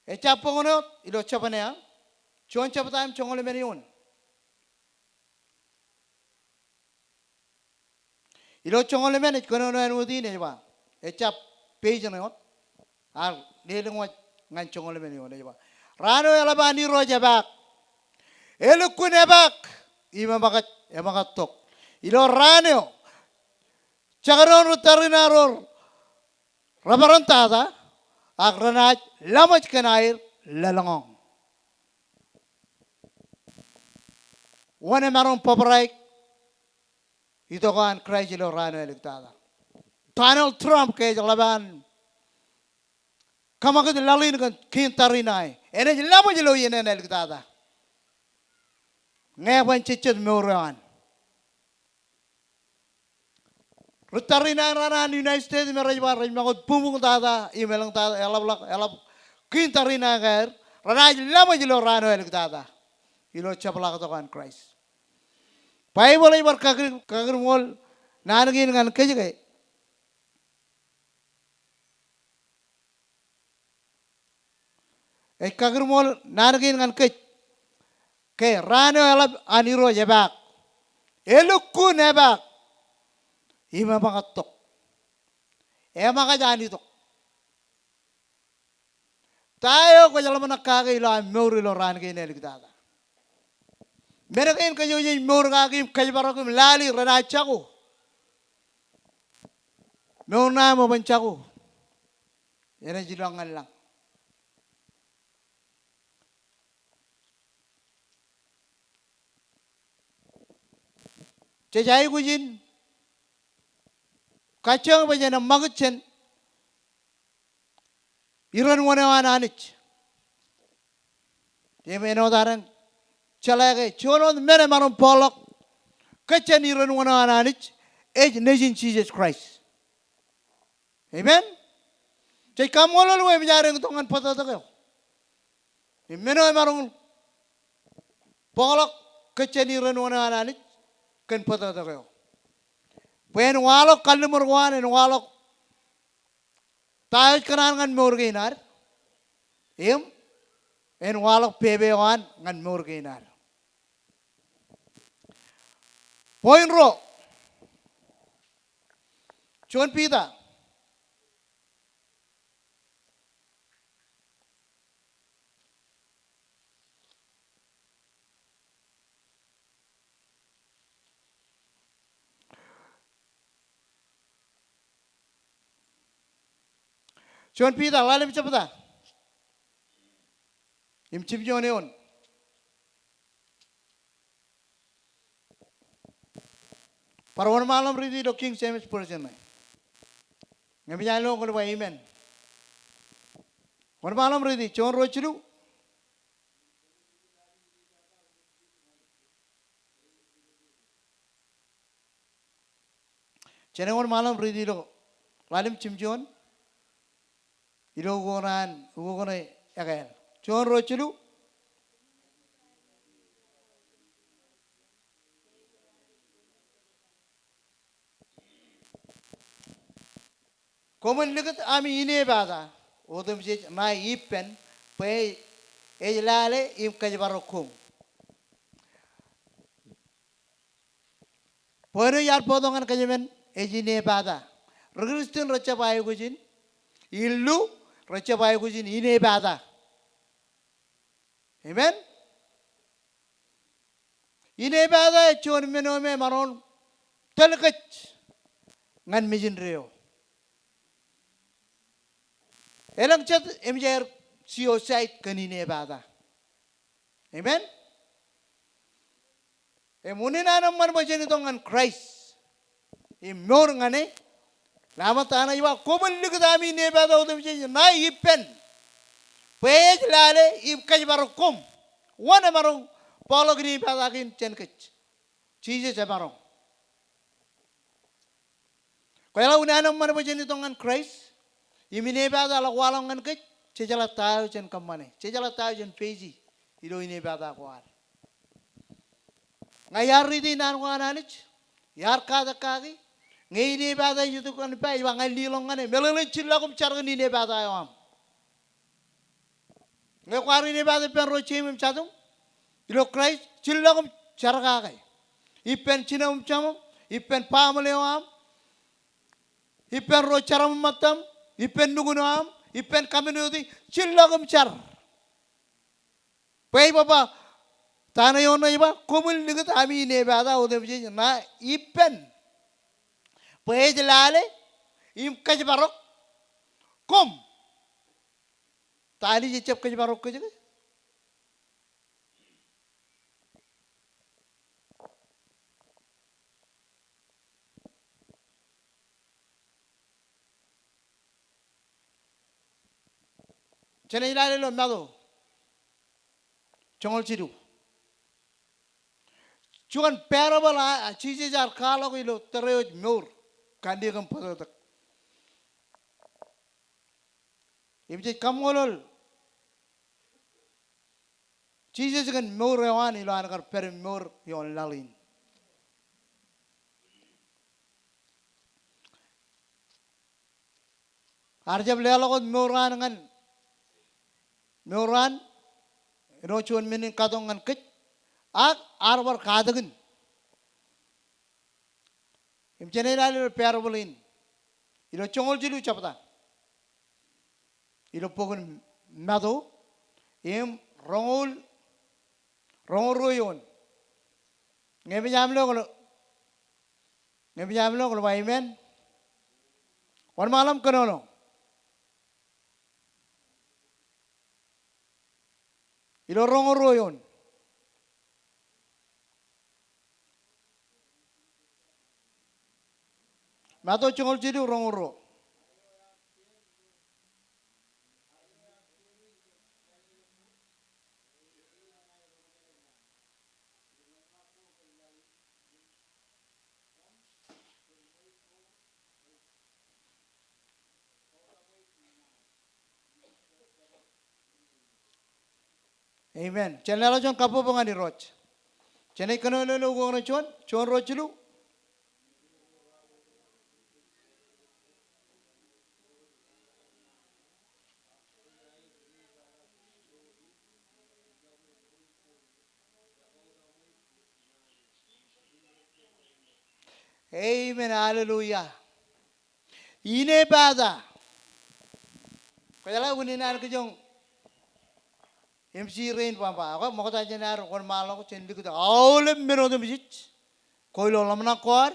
Ecap pengonot ilo capanya, cuan capatam congole meniun. Ilo congole meni kono no enudi ne ba. Ecap page not, ar lelong ngan congole meniun ne ba. Rano elabani roja bak, elukune bak, ima bakat tok. Ilo rano, cakaron rutarinaror, rabaran tada. Agranaj lamaj kenair lelong. Wane maron poperai itu kan Christ ilo rano eliktada. Donald Trump ke jalaban kamakat lalin kan kintarinai. Ene lamaj ilo yene eliktada. Ngawan cicit meuran. Rutarina rana United States merajwa rajmangot pumung tada imelang tada elab kintarina gair rana lama jilo rano elik tada ilo capla kan Christ. Bible ibar kagir mol nanagin ngan kejege. Kagir mol nanagin ngan ke rano elab aniro jebak elukku nebak. Ima bangat tok, emang aja ani tok. Tayo ko jalan mana kaki lo amur lo ran kini kita ada. Mereka ini kayu jadi mur kaki kayu baru kami lali rana caku. Mur nama bencaku, ini jilangan lang. Cecai kujin. Kacang baca nama magacen, iran wana ANIJ. Dia menodaran, celaga, cuman mana marum polok, kacang iran wana ANIJ, nation Jesus Christ. Amen. Jadi kamu lalu yang bicara dengan pada tak kau. Meno marum polok kacang iran wana ANIJ, kan pada tak kau. When walok kalumur wan and walok tayo kanan ngan murginar and walok pebe wan ngan murginar. Point ro John Peter John Peter, lalim cepata. Imcim joneon. Parawan malam ridi do King James Version mai. Ngabi jalo ko ba amen. Wan malam ridi John rochulu. Chene wan malam ridi do lalim chimjon. Ilogoran, ugoran again. John rochulu. Common look at Ami Inebada, or the my ipen, pay a lale im Kajabarokum. Pore yar podong an Kajaman, Ejinebada. Regreston Rachabayugin, Ilu. Raja bayi kujin ini bada, amen. Ini bada cuman menome maron terkej ngan mijin reo. Elang cat emjer siosait kanine bada. Amen. Emunina naman mo dyan itong Christ. Imor nga ne. Lama tana iwa kumalik dami ne bada udam dyan na ipen. Pwede lale ibkaj barukum. Wana marong polog ni bada kin chenkach. Chije sa marong. Kaya una naman mo dyan itong Christ. Imine bada alakwalang nga kach. Chejala tayo dyan kamane. Chejala tayo dyan peji. Ilo ine bada kwar. Ngayari din nano nga ANIJ. Yar kada kagi. Ngay ine bada yuto kan pa. Iwa ngay lilong nga ne. Melalin chila kum charga ine bada yo am. Ngay kwari ine bada pen ro chimim chadung. Ilo Christ chila kum charga kay. Ipen china chamam. Ipen pamale yo am. Ipen ro charam matam. Ipen nuguno am. Ipen kamino di. Chila kum char. Pwede baba. Tana yon na iba, kumul nigat ami ne bada udem je na ipen. Pwede lale, im kaj barok, kum. Tani je cep kaj barok kaj. Chene lale lo nado, chongol chiru. Cuman parable cici jar kalau ilo terus mur kandi kam pasotak. Ibu kamolol cici jangan mur rewan ilo anak per mur yon lalin. Arjab lelok muran dengan muran ino cuman minin kadongan kec. Ak arbar kadagin. Imcene nali parabolin. Ilo chongol jilu chapta. Ilo pogun mado. Rongol royon. Ngebi jamlo kalau amen. Wan malam kenono. Ilo rongol royon. Mato chongol jiru rongoro. Amen. Channel lo chon kapo bangani roch. Chennai kano lo gong chon roch lu. Amen, hallelujah. Ine bada. Kaya lang uninan ko yung MC Rain pampa. Ako makata jenar kon malo ko chendi ko. Awle mero de bijich. Koilo lamna kwar.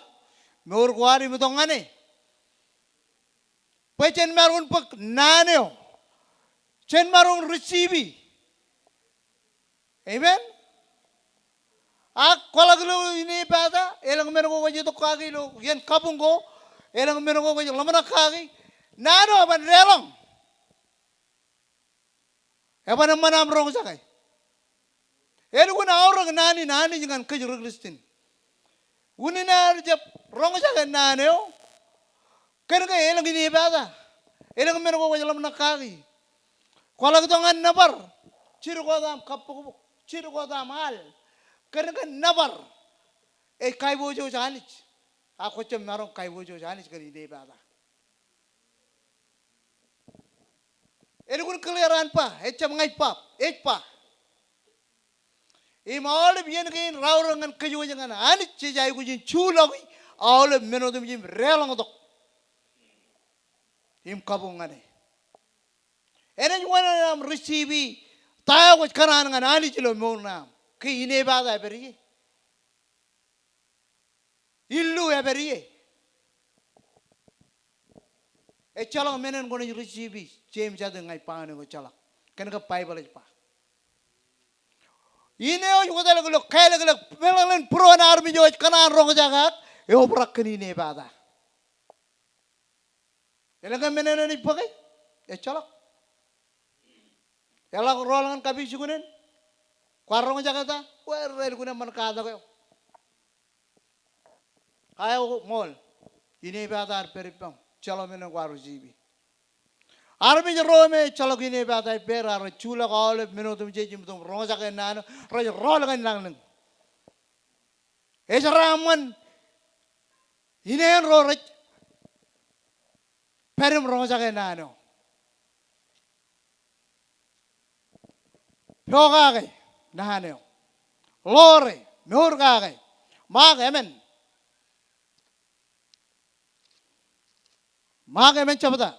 Meur kwar imi tongane. Pechen marun pak naneo. Chen marun receive. Amen. Kalau ini pada, elang menunggu wajib tu kaki lo, yang kapung ko, elang menunggu wajib lama nak kaki, nano apa relong, apa nama nam rong sakai, elang guna orang nani jangan kejar Kristen, guna nar jap rong sakai nano, kerana elang ini pada, elang menunggu wajib lama nak kaki, kalau kita ngan nabar, ciru kodam kapung, ciru kodam hal. Karena nabar, kai bojo ANIJ, aku cem narong kai bojo ANIJ kali ide bada. Elokun keliaran pa, cem ngai pa, pa. Imawal biar kain raurangan kejuan jangan ANIJ cejai kujin chulawi, awal menodem jim relang dok. Im kabungan. Jualan receive, tahu kanan dengan ANIJ lo mau nam. Ine bada beriye, illu beriye. Chalang menen kono receive, James ada ngai pangan ko chalang. Kan ke Bible aja pak. Ini orang juga dah gelok kaya gelok melalui peruan army jauh kanan rong jagak. Berak ini pada. Yang kan mana ni pakai? Colok. Yang lah rolangan kabi sukunen. Kuarong jaga ta. Rel guna man kada ko. Kaya mall. Ini pada peripang. Calo mana kuaru jibi. Army jero me calo ini pada per ar chula kau minum tu jadi minum rong jaga nano. Rolangan lang. Raman. Ini yang rorat. Perim rong jaga nano. Pyoga nahane. Lore murga mag emen. Mag emen coba.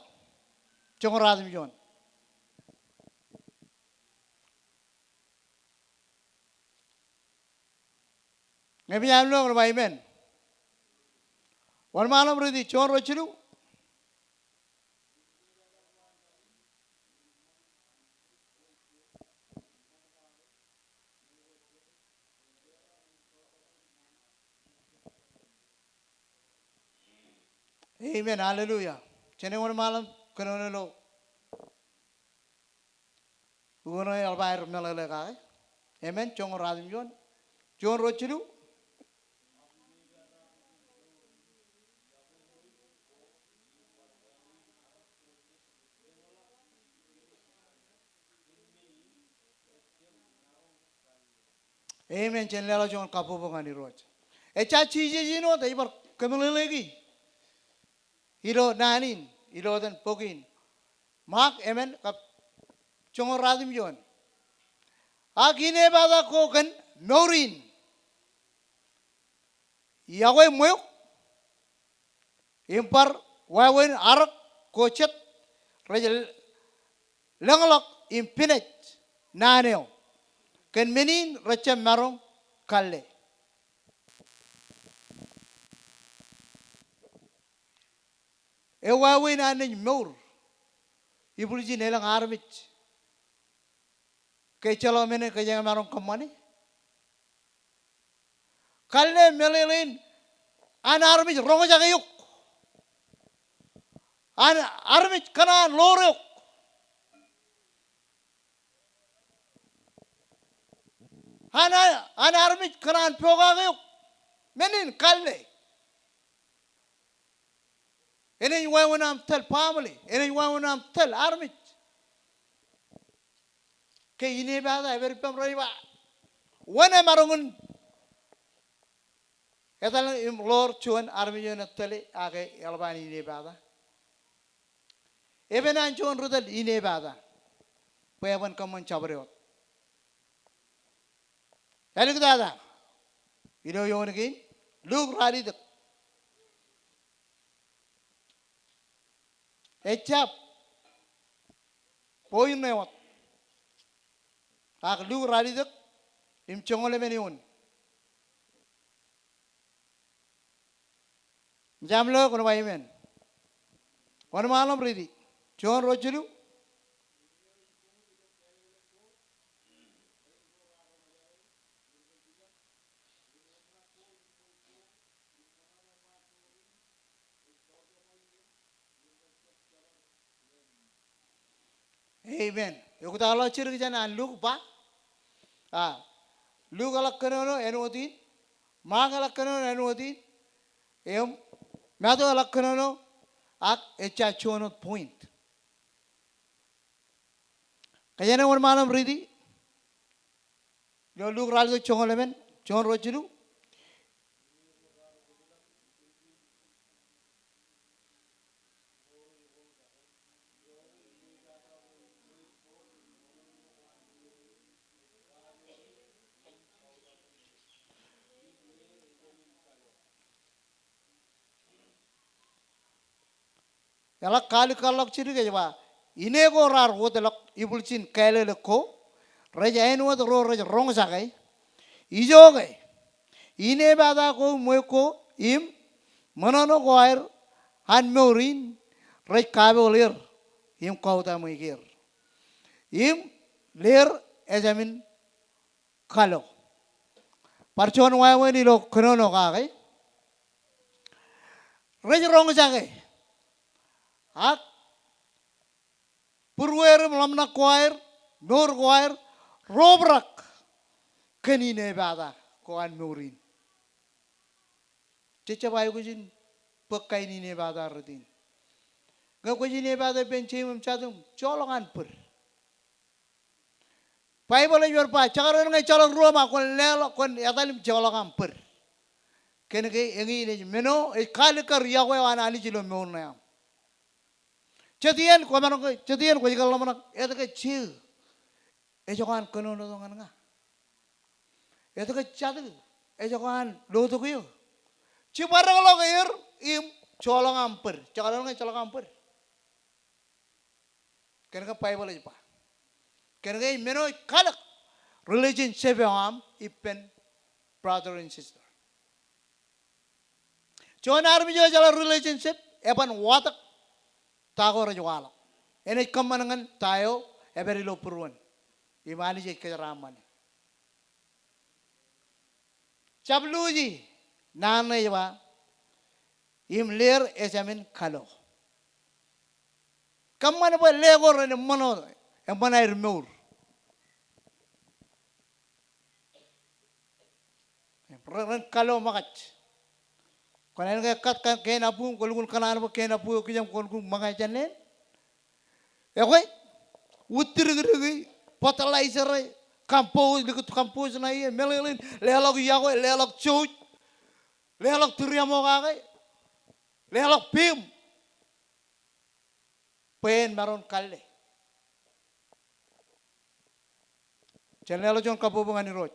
Congor adim jon. Ngapi amlo rumah emen. Wan malam berarti congor rochilu. Amen, hallelujah. Cene wan malam kena lo. Ugono albair melale kaya. Amen, congor adim jon. Jon rochilu. Amen, cene lala jon kapu bangani roch. Echa chije jino, tapi bar kemana lagi? Ilo nanin, ilo dan pogin. Mak emen kap congor radim jon. Agine bada ko kan norin. Yawe moyok. Impar wawen arak kocet rajal langalak impinet naneo. Kan menin racam marong kalle. Ewawe na nin mur. Ibulji nelang armit. Kay chalo mene kaya marong kamani. Kalle melelin an armit rongo jaga yuk. An armit kana lorok. An armit kana pyoga yuk. Menin kalle. Ini yang nam tel family, ini yang nam tel army. Ke ini bahasa every pemroi ba. Wana marungun. Katalah lor cuan army yang tele age albani ini bahasa. Even an cuan rudal ini bahasa. Payawan kaman cabrewat. Jadi kita ada. Ini yang ini. Look radi dek. Ecap, poin lewat. Ak lu radi dek, imcongole meniun. Jamlo kono baymen. Kono malam ridi. Jon rojulu. Amen. Yo kita Allah ciri jangan luk pa. Luk alak kenono enuoti, mag alak kenono enuoti, mato alak kenono ak echa chonot point. Kaya na wan malam ridi. Yo luk raldo chongo lemen, chongo rochilu. Yalak kali kalak ciri ke jawab. Ini ko rar hotelak ibulcin kale lekko. Raja enu atau raja rong sakai. Ijo ke. Ini bada ko moeko im manono ko air han meurin raja kabe olir im kau ta moikir. Im ler ejamin kalo. Parchon wae ni lo kono ka kai. Rej rong jage. Ak purwer melamna choir, nor choir, robrak keni ne bada koan murin. Cica bayu kujin pekai ni ne bada rutin. Gak kujin ne bada benci memcatum colongan per. Pai boleh jual pa, cakaran ngai colong Roma kon lelok kon yatalim colongan per. Kene ke engi ne meno kali kar yawe wana ANIJ lo meuna yam. Cetian ko manok cetian ko jikal manok eta ke chill. Jokan kono no dongan nga. Eta ke chadu jokan lo to kuyo. Ciparang lo kair im colong amper. Cakaran ngai colong amper. Kene ke pai boleh pa. Kene ke meno kalak relationship am ipen brother and sister. John army jo jala relationship epan watak tago rajwala. Ene kamanangan tayo eberi lo purwan. Imani je keraman. Chabluji nana jwa im ler esamin kalo. Kaman po lego rene mano emana irmur. Ren kalo makat. Kalau yang kat kena pun, kalau kanan pun kena pun, kita kalau makan jalan, ya kau, utir gerigi, fertilizer, kampus, dekat kampus nai, melelin, lelok ya kau, lelok cuy, lelok teriak mau kau, lelok pim, pen maron kalle. Jalan lelok jangan kapu bungani roj.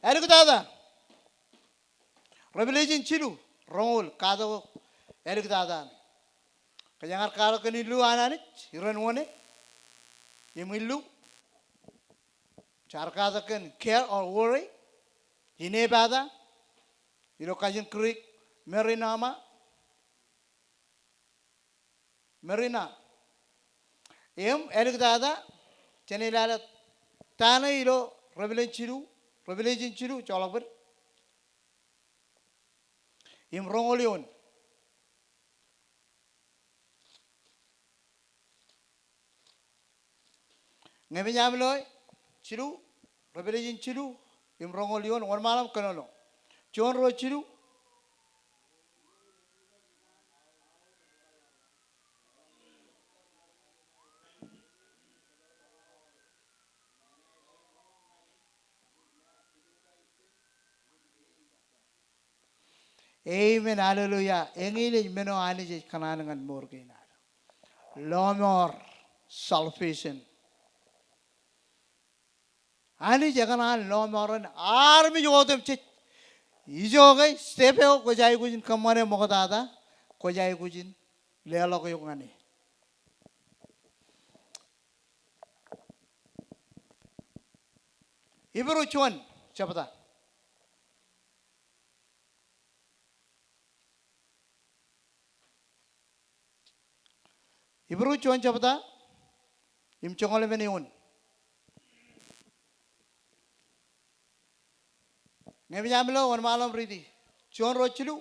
Ada kita ada. Revelation cilu, rongol, kado, erik dadan. Kajangar kado kenilu ananit, iran one, yemilu. Char kado ken care or worry, ine bada, iro kajin krik, merina. Erik dada, chenilalat, tana iro Revelation cilu, colok ber. Im rongolion. Ngamen jamloy, cilu, Revelation cilu, im rongolion, one malam kanono. John ro cilu. Amen, hallelujah. Engine meno ANIJ kanangan morgina. No more salvation. ANIJ kanan no more army jotem chit. Ijo gai stepeo ko jai kujin kamane mogadada ko jai kujin lelok yung ani. Ibru chuan chapata. Ibru chuan chapata. Im chongole meniun. Ngayon jamlo one malam ridi. Chuan rochilu.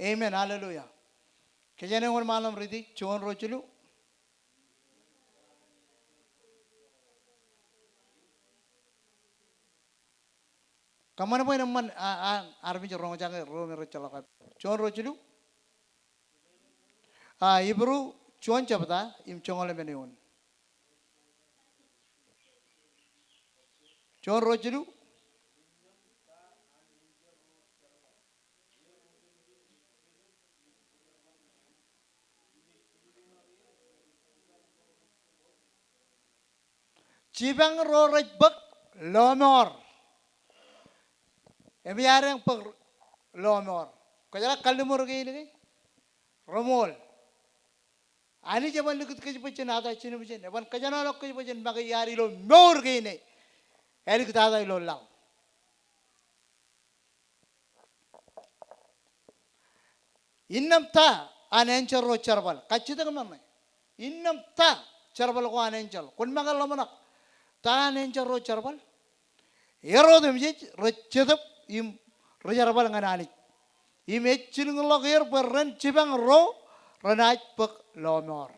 Amen, hallelujah. Kejane one malam ridi. Chuan rochilu. Kamana po naman army jorong jangan ro mero chalaka. Chuan rochilu. Ibru chuan chapata im chongole meniun. Chuan rochilu. Cibang ro rajbak lomor. Emiareng pag lomor. Kaya kalumur gini, romol. ANIJ man likut kejipachen ada chinu bichen. Evan kajana lok kejipachen maga yari lo more gine. Elik tada ilo lang. Innam ta anencer ro charbal. Kacita kemana? Innam ta charbal ko anencer. Kun maga lamanak. Ta anencer ro charbal. Ero dem jij ro chedap im ro charbal ngan ANIJ. Im echin ngolok yer berren cibang ro renaj pek lomor.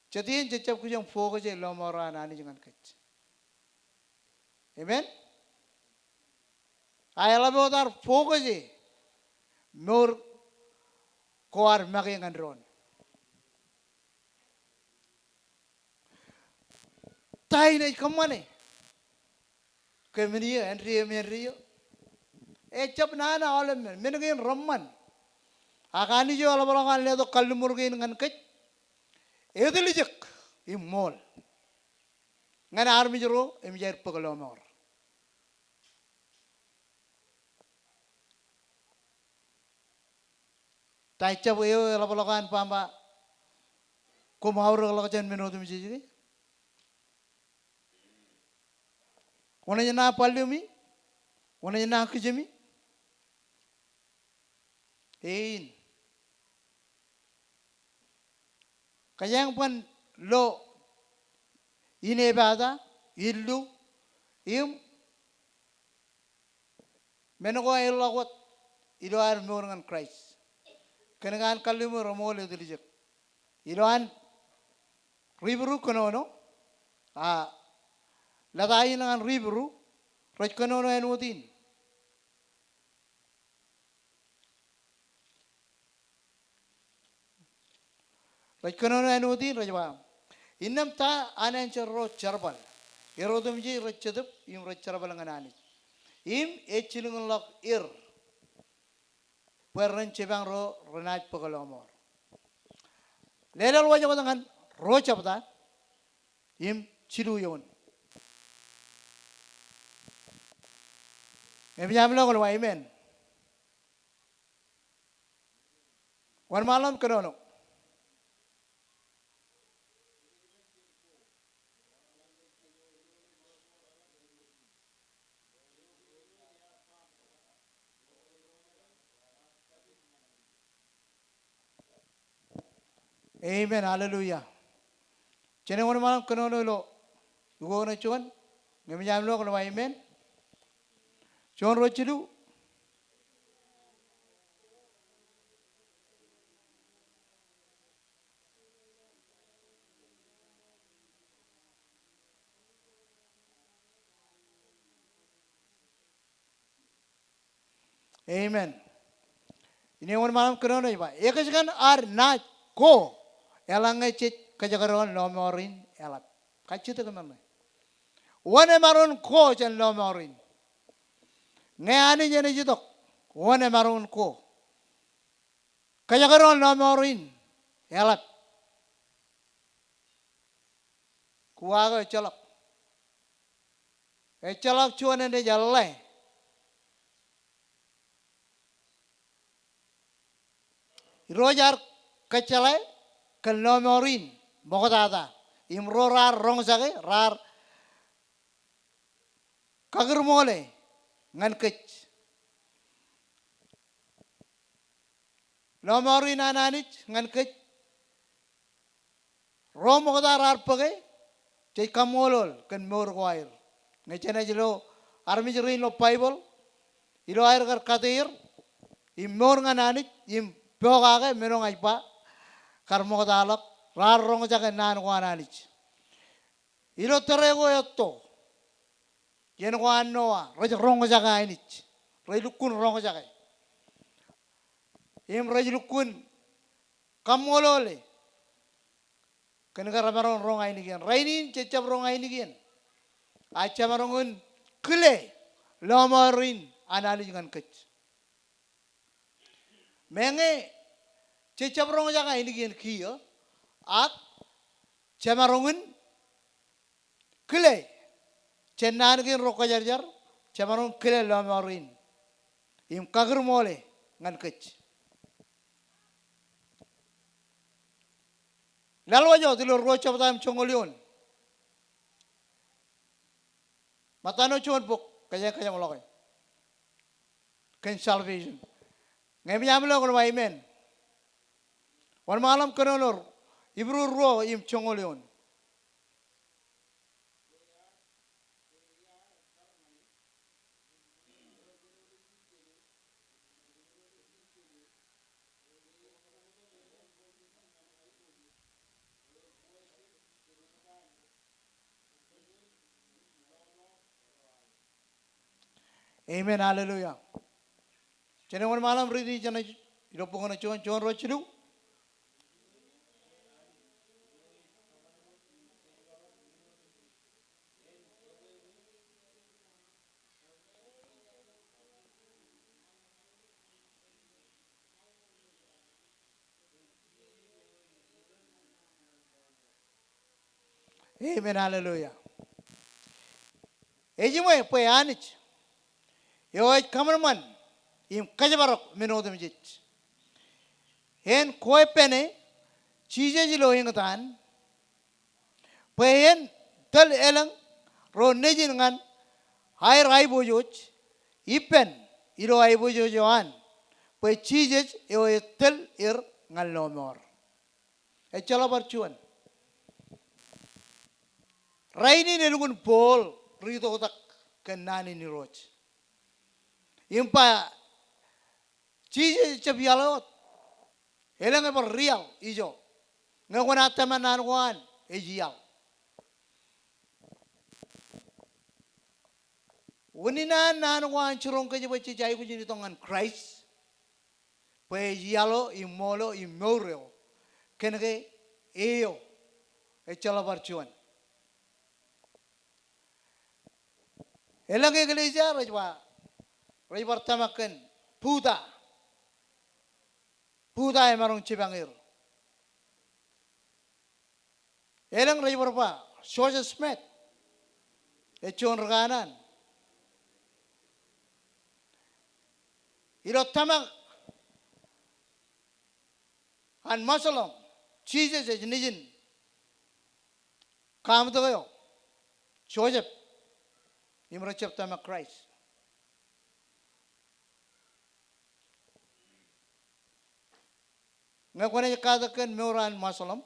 Jadi jejak kujang fokus je lomor ANIJ jangan kec. Amen. Ayala beotar fokus je. Nur kuar makin ngandron. Tai ni kemana? Kemana Henry. Ecap nana alam menengin ramman. Akani jo alam orang le to kallu murgin ngan kec. Edilijak imol. Ngan army jero emjer pagalomor. Tai cap yo alam orang pamba. Kumaur kalau jen menodu miji. Ona jena palumi. Ona jena kijemi. Ein. Kayang pun lo ini bada illu im menoko illo kot ilo ar mengan Christ. Kenangan kalimu ramol itu dijek. Iloan ribru kono Latain dengan ribru, rajkono enutin. Rajkono enutin rajwa. Innam ta anencer ro charbal. Erodum ji rajcedup im rajcharbal dengan ANIJ. Im ecilungun lok Perren cebang ro renaj pegalomor. Lelal wajah dengan ro capta. Im ciluyon. Memang kalau amen. Wan malam kenono. Amen, hallelujah. Jadi wan malam kenono lo. Ugo na cuan. Memang kalau amen. John Rochilu. Amen. Ini orang malam kena ni pak. Ia kan arnaj ko. Elangai cik kejagaran lomorin elap. Kacu tu kemana? Wane maron ko jen lomorin. Ngani jene jitok, wane marun ko. Kaya karon na marin, elak. Kuaga ecalak cuan ende jalle. Rojar kecale, kalau marin, bokata. Imro rar rong sage, rar kager mole. Ngan kec. Lomorin ANIJ ngan kec. Romo kada rar page. Cai kamolol kan mor wair. Ngecena jelo army jerin lo Bible. Ilo air kar katir. Imor ngan ANIJ im pogage menong aipa. Karmo kada alak rar rong jaga nan ko ANIJ. Ilo terego yotto. Yen ko anoa, rajak rongo jaga ANIJ, rajlukun rongo jaga. Im rajlukun kamolole, kenegara maron rongo ANIJ. Rainin cecap rongo ANIJ. Aca marongun kle, lomorin ANIJ dengan kec. Menge cecap rongo jaga ANIJ kiyo, ak cemarongun kle. Cennan gin roko jarjar, cemaron kile lomorin. Im kager mole, ngan kech lalwa jo tilo ro chaptam chongolion matano chon bok kaya molokai ken salvation ngem yamlo ko amen wan malam kanonor ibru ro im chongolion amen hallelujah chene wan malam ridi chana iropongono chon ro chilu amen hallelujah ejimoy po ANIJ yoy kamerman im kajabarok minodum jich hen koy pene chije jilo hingatan pen tal elang ro nejin ngan hai rai bojoj ipen iro ai bojojoan pe chije yo tel ngal nomor e chala barchuan raini nelgun pol rito tak kenani ni roch impa chije chabialot elang ever real ijo ngwana tamanan wan ejial unina nan wan churong ke jebo chijai bujini tongan Christ pe ejialo imolo imoreo kenege eo echala barchuan elang iglesia rajwa tamaken puda emarong chibangir elang rajwa pa social smet echon raganan iro tamak an masalom Jesus nijin kam to yo Joseph imro tamak Christ ngakone kadaken meoran masalam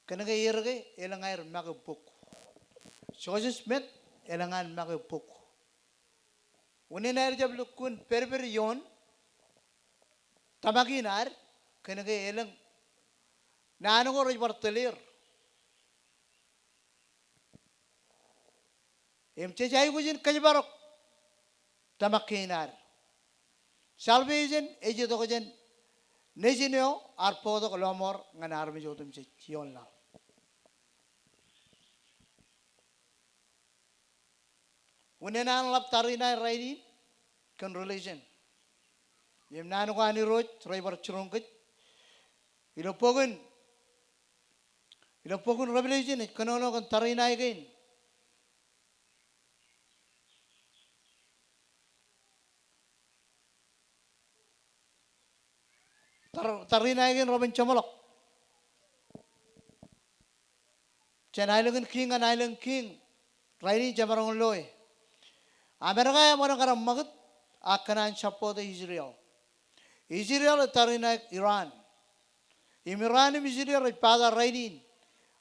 kenege yerge elangair magabuk Joseph Smith elangan magabuk uninair jab lukun perber yon tamaginar kenege elang nanu ko rajbartelir emche jai bujin kajbarok tamakinar salvation eje dogen nejineo arpodo lomor nganar mi jotum che chionla unenan lap tarina raini kan relation yem nanu ko ani roj raibar churongkit ilo pogun revelation kanono kan tarina again tarina again robin chamolok chen island king an island king raini jamarong loy amerika mona karam magat akanan chapoda Israel tarina Iran Iran Israel pada rainin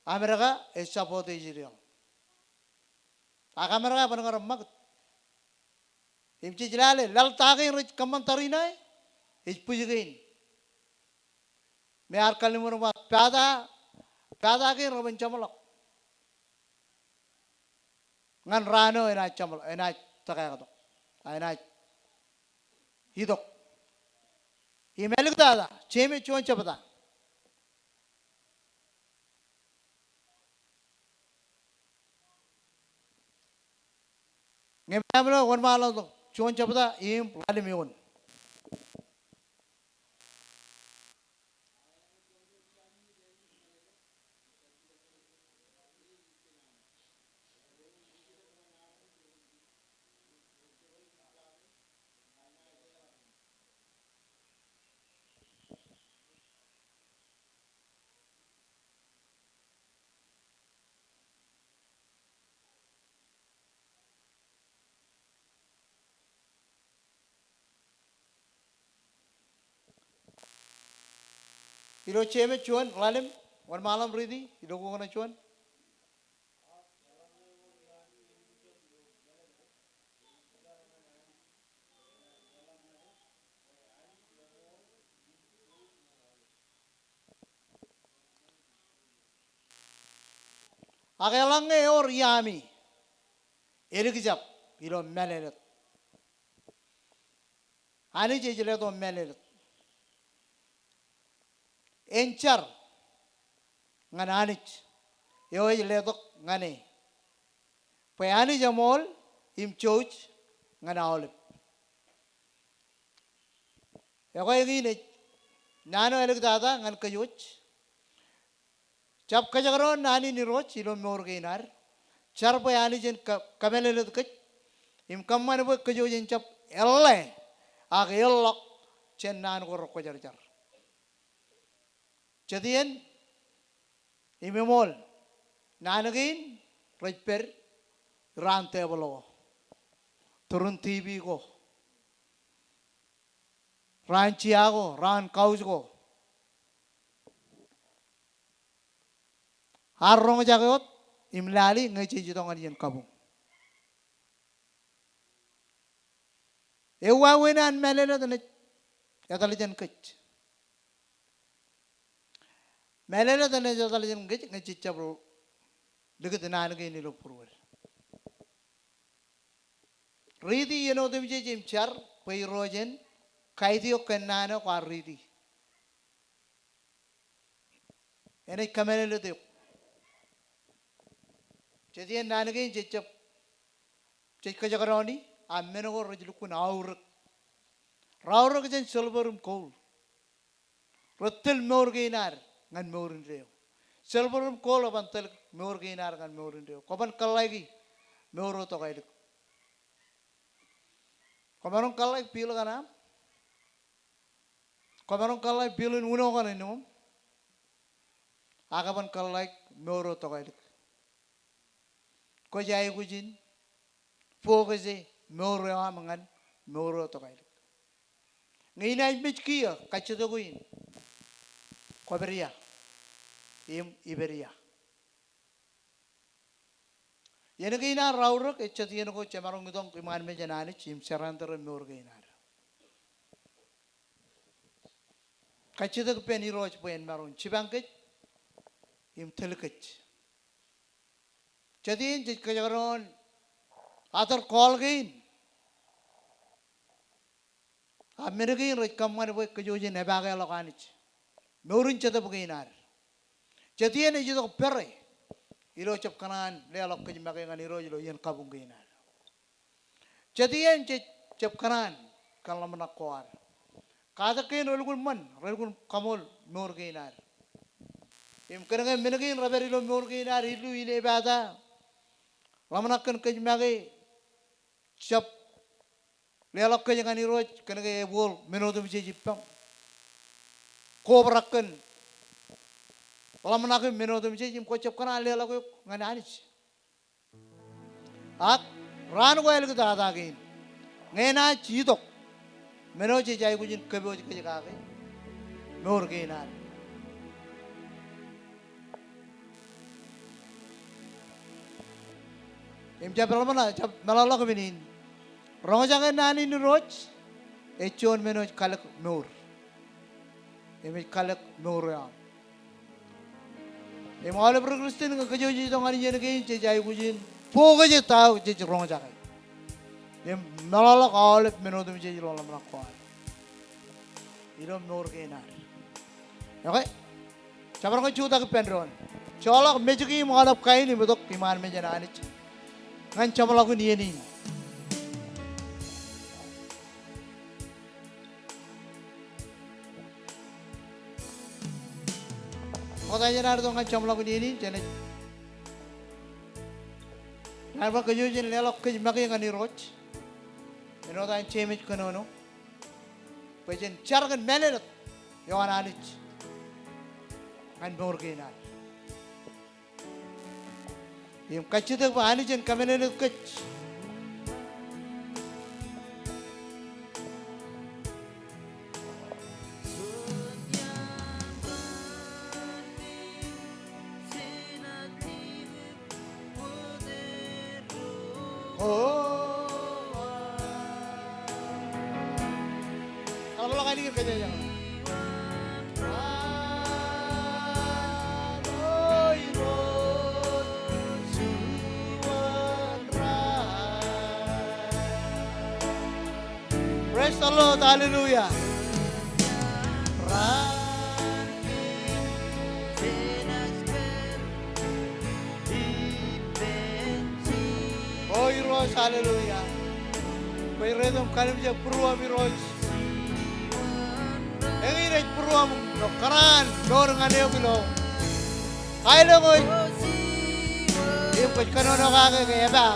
Amerika chapoda Israel Amerika mona karam magat imchi jilale lal tagin rich kaman tarina ispujigain me ar kalimur ma pada ke robin chamalok ngan rano ena chamal ena takayado ena hidok imelik dada cheme chon chapata ngemamlo gon malo chon chapata im lalimiun Ilo ceme cuan lalim wan malam ridi ilo ko na cuan. Akelange or yami. Elikijap ilo melelet. ANIJ jile to melelet. Enchar ngan ANIJ. Yo jile to ngane. Pe ANIJ amol im chouch ngan aolip. Yo gini nano elik dada ngan kayuch. Chap kajagaron nani ni roch ilo morginar. Char pe ANIJ kamelelet kach. Im kamman bo kajuj chap elle. Ag yellok chen nan ko roko jar jar. Jadian imemol nanagin rajper ran tebolo turun TV ko ran chiago ran kaus ko harrong jagot imlali ngaji jitong anian kabung. Ewa wenan melele tane yatalijan kach. Melele tane yatalijan kach ngaji chabro ligat nanage nilo purwar. Ridi yeno demje jimchar pay rojen kaitio kenano kwa ridi. Ene kamelele teo. Jadi nanage jichap jikajagaroni. Ameno rajulukun raur jen silverum coal. Rotel morginar ngan morin reo. Silverum coal abantel morginar ngan morin reo. Kapan kalagi moro to kaidik. Kapan kalagi pil kana. Kapan kalagi pilin uno kana inum. Akapan kalagi moro to kaidik. Ko jai kujin. Fokusi moro amangan moro to kaidik. Ngayon ay kia kacito ko yun. Koberia. Iberia. Yan ang kina raurok etchat yan ko chamarong itong iman me janani chim sarandar moro kainar. Kacito ko peniroj po yan maron chibangkit im telkit. Jadi jit kajagaron atar call gain. American rich kamman boy kajoji nebaga lokanich. Morin chata buginar. Chatiyan ay jito perre. Ilo chap kanan lelok kajimake ngani rojlo yan kabung ginar. Chatiyan chap kanan kalam nakwar. Kada kain rolgun man rolgun kamol mor ginar. Im kananga menagin raberilo mor ginar ilu ile bada. Lamanakan kajimake chap lelok ke jangan iroj kena ke bol menodum jipam kobrakan lamanakan menodum jim kocap kana lelok yuk ngani ANIJ ak ran ko elg dada gin ngena chidok menoje jai gujin keboj ke jage nor ginar im jab lamana jab malalok binin Rongajangan nani ni roj, echon menoj kalak nur, emi kalak nur ya. Emale berkristin kejoji tangan jen kein cejai kujin, poga je tahu je rongajangan. Em malalak alep menodum je lolam nakwa. Irom nur keinar. Okay, cabar ko chuta ke pendron. Cholak mejuki malap kain ni betok iman menjana ANIJ. Ngan camalak ni ni. Kota jenar tu ngan camla ko ini jene. Narba kajo jen lelok ke maki ngani roj. Eno ta chemich kono no. Pejen chargan menelet yo ANIJ. Ngan morginar. Yem kacite ko ANIJ kamenelet kach. Pikir ka dyan. Praise the Lord, hallelujah. Oh, Rose, hallelujah. May redom kalim siya purwa mi Rose. Yang ini purwa mo karan, dor ngane bilo. Kailo ko. Yung kanono kaya ba?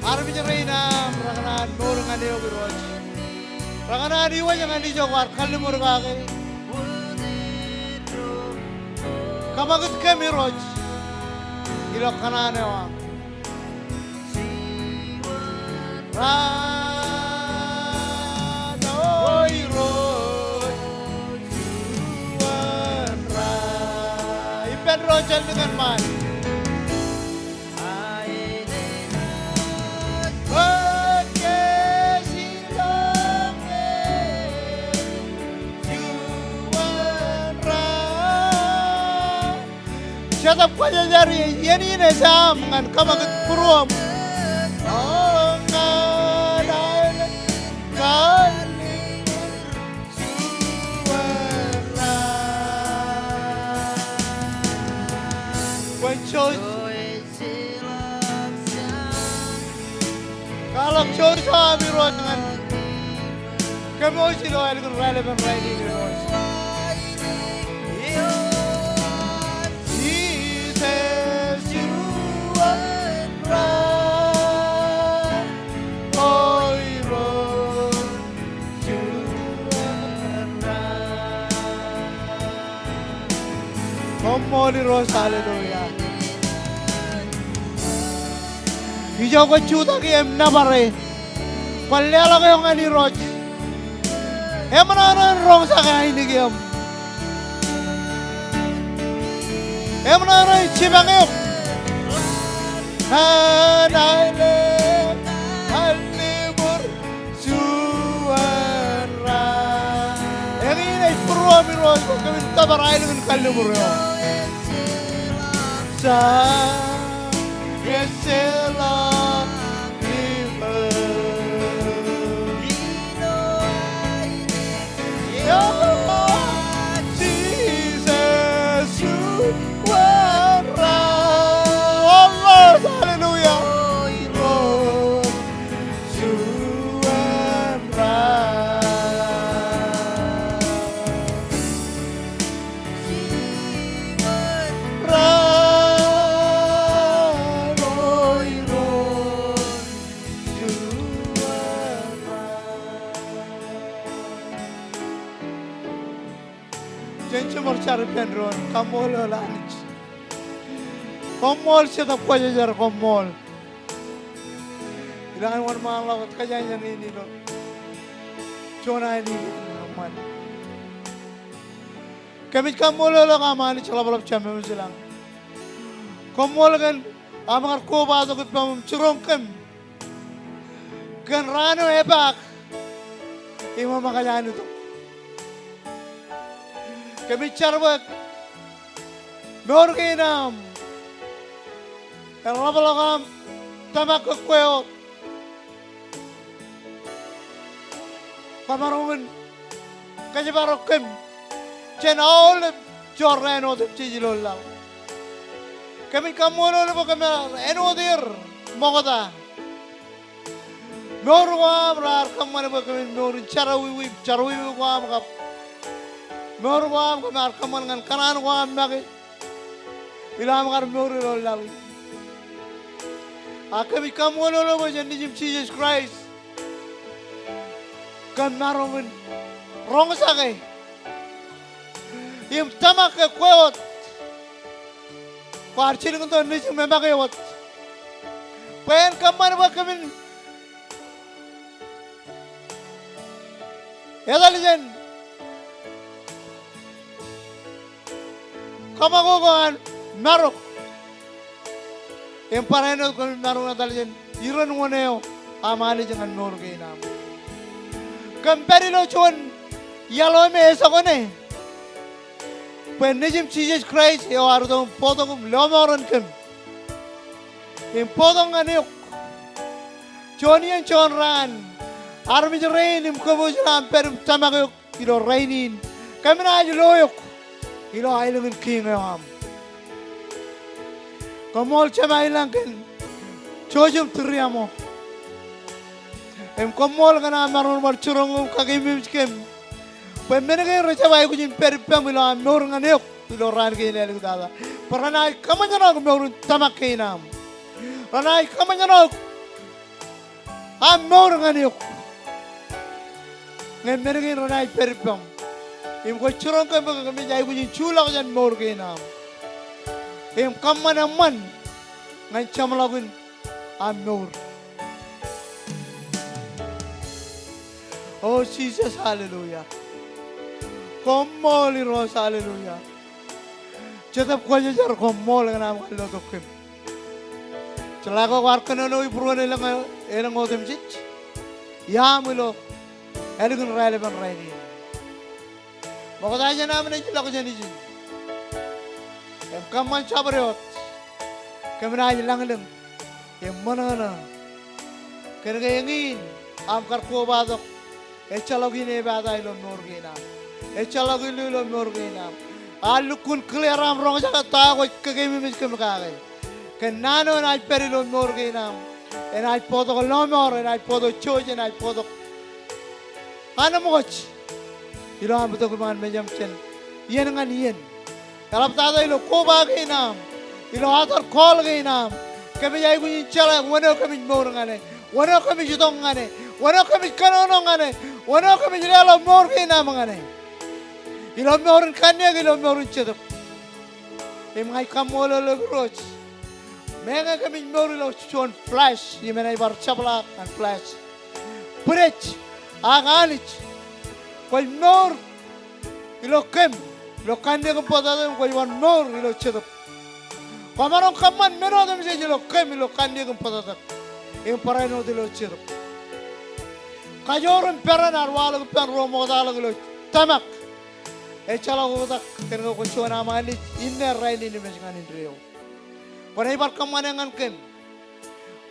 Arbi reina rakanan dor ngane bilo. Rakanan iwan yang ANIJ war kalimur kake. Kamagut kami Rose. Ilok kanane wa. Ranoi Roj Tuan Rai Ipen Rojal dengan man Siapa saja jari ini nesam dengan kamagut purum. Oh, ngadai kali suara. Wancos. Kalau cor kami ruangan, kami masih loyal dengan relevant writing ruang. Holy Rose, hallelujah. Hijau ko chuta ki em nabare. Palyala ko yung ANIJ Rose. Em na rong sa kaya hindi kiyam. Em na chibang yung. Hanayle halibur suara. Em ini purwa mi Rose ko kami tabaray ng kalibur yung. Yesela River Jesus suara Allah haleluya Lord Cari penron, kamol lah ANIJ. Kamol siya tak kuya jar kamol. Ilangan wan malang kaya yan ini lo. Chona ini naman. Kami kamol lah kamani cakap balap cami musilang. Kamol kan, amangar Kobatok it pam curongkem. Kan rano ebak. Ima makanya itu. Kami carwak Norginam Rabalagam Tamak Kweo Kamaruman Kajabarokim Chen all Jorreno de Chijilola Kami Kamuno Kamera Enodir Mogota Norwam Rar Kamanabakim Nor Charawi Wam Kap Norwam kamar kaman ngan kanan wam nagi ilam kar mori lo lali akami kamu lo bajan di Jesus Christ kan naromin rong sakay im tamak ke kuot kwarchil kunto ni memang kewot pen kaman ba kamin ya dalijan Kamagogan narok. Yang pareno kami narok na dalian. Iran mo na yun. amani jangan morge nam comparilo chon yalo me esagone penejim Jesus Christ yo ardom podogum lomoron kem im podong ane chonian chon ran armi rain im kobujam perum tamago ilo rainin kamina loyok ilo ailungin king am komol chama ilangken chojum triamo em komol kana maron mar churong kagim kem pemenege recha bai kujin perpam ilo am nor ngane ilo ran ke ne dada parana kamanya no mor tamak inam rana kamanya no am nor ngane ngen menege rana perpam im ko churong ke kami jai kujin chula jan mor ke inam em kamana man ngan chamlagun am nor. Oh Jesus, hallelujah. Komol iros, hallelujah. Cetap kwaja jar komol ngana makalo tokim. Celaka warkana no ipruan elang otem cich. Ya milo elang relevant raini. Makanya nama ni celaka jadi jin. Em kaman cabriot. Kemana jelang lem. Em mana na. Kena kayangin am Kobatok. Echalagi ne bada ilo morgina. Echalagi ilo morgina. Alukun clearam rong jaga tahu kagemi miskem kagai. Kenano na perilo morgina. En ay podo lomor, en ay podo choje, en ay podo. Ano moch? Ilo am betul kuman mejam chen. Yen ngan yen. Kalau tada ilo Kobaginam. Ilo atar call ginam. Kami jai kunci chala, wano kami morgane. Wano kami judongane. Wano kami kanonongane. Wano kami jelo morgina mangane. Ilo morun kanya ilo morun cedap. Imai kamolo legroch. Menga kami morun lo chuan flash. Imena ibar chapla and flash. Purech ANIJ. Koi mor ilo kem. Lo kanya kepada koi wan mor ilo cedap. Kamarong kaman meno dem se ilo kem ilo kanya kepada. Im parano ilo cedap. Kajoran peran arwala pen romo dalo tamak. Echala godak kena ko chona ANIJ inner raini ni mesgan indrio. Parai bar kamanangan kem.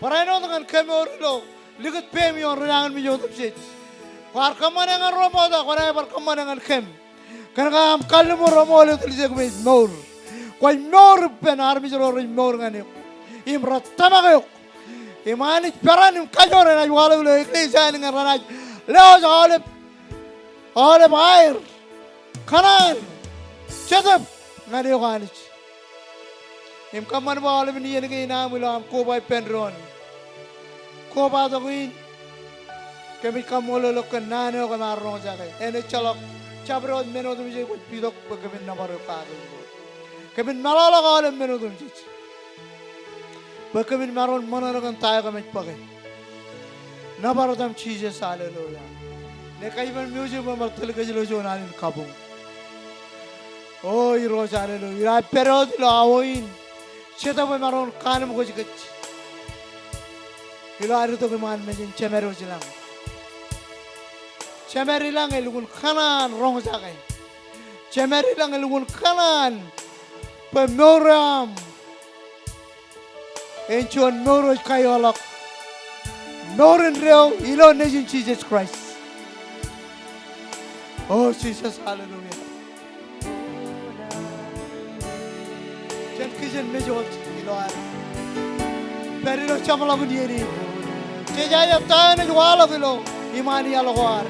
Parano dengan kem orlo ligut pemi or rangan mi jotap sit. Par kamanangan romo da parai bar kamanangan kem. Kena am kalmo romo le tulise ko mor. Koi mor pen armi joro mor ngane. Imra tamak ANIJ peran im kajoran ay wala lo iglesia ni ngaranaj. Leo oleh air kanan cedap ngade ANIJ. Im kaman ba oleh ni yen ke ina mulo am Kobai penron. Kobatok in kami kamolo lo kanane ko marong jake. Ene chalok chabrod meno dum je ko pidok kami nabaro ka. Kami malala ko oleh meno dum je. Bakamin maron manaragan tayo kami pagay. Nabarodam Jesus, hallelujah. Nekaiman music mo magtalaga jilo jonanin kabung. Oh, iros hallelujah. Pero lo awoin. Siyata mo maron kanam ko jigat. Ilo ari to kuman menjin cemero jilang. Cemeri lang elugun kanan rong sakay. Cemeri lang elugun kanan pemoram. Enchuan moro kayolak. Norin reo ilo nejin Jesus Christ. Oh Jesus, hallelujah. Jan kijen mejot ilo ar. Perilo chamala gunieri. Jaya tane jwala kilo imani alawar.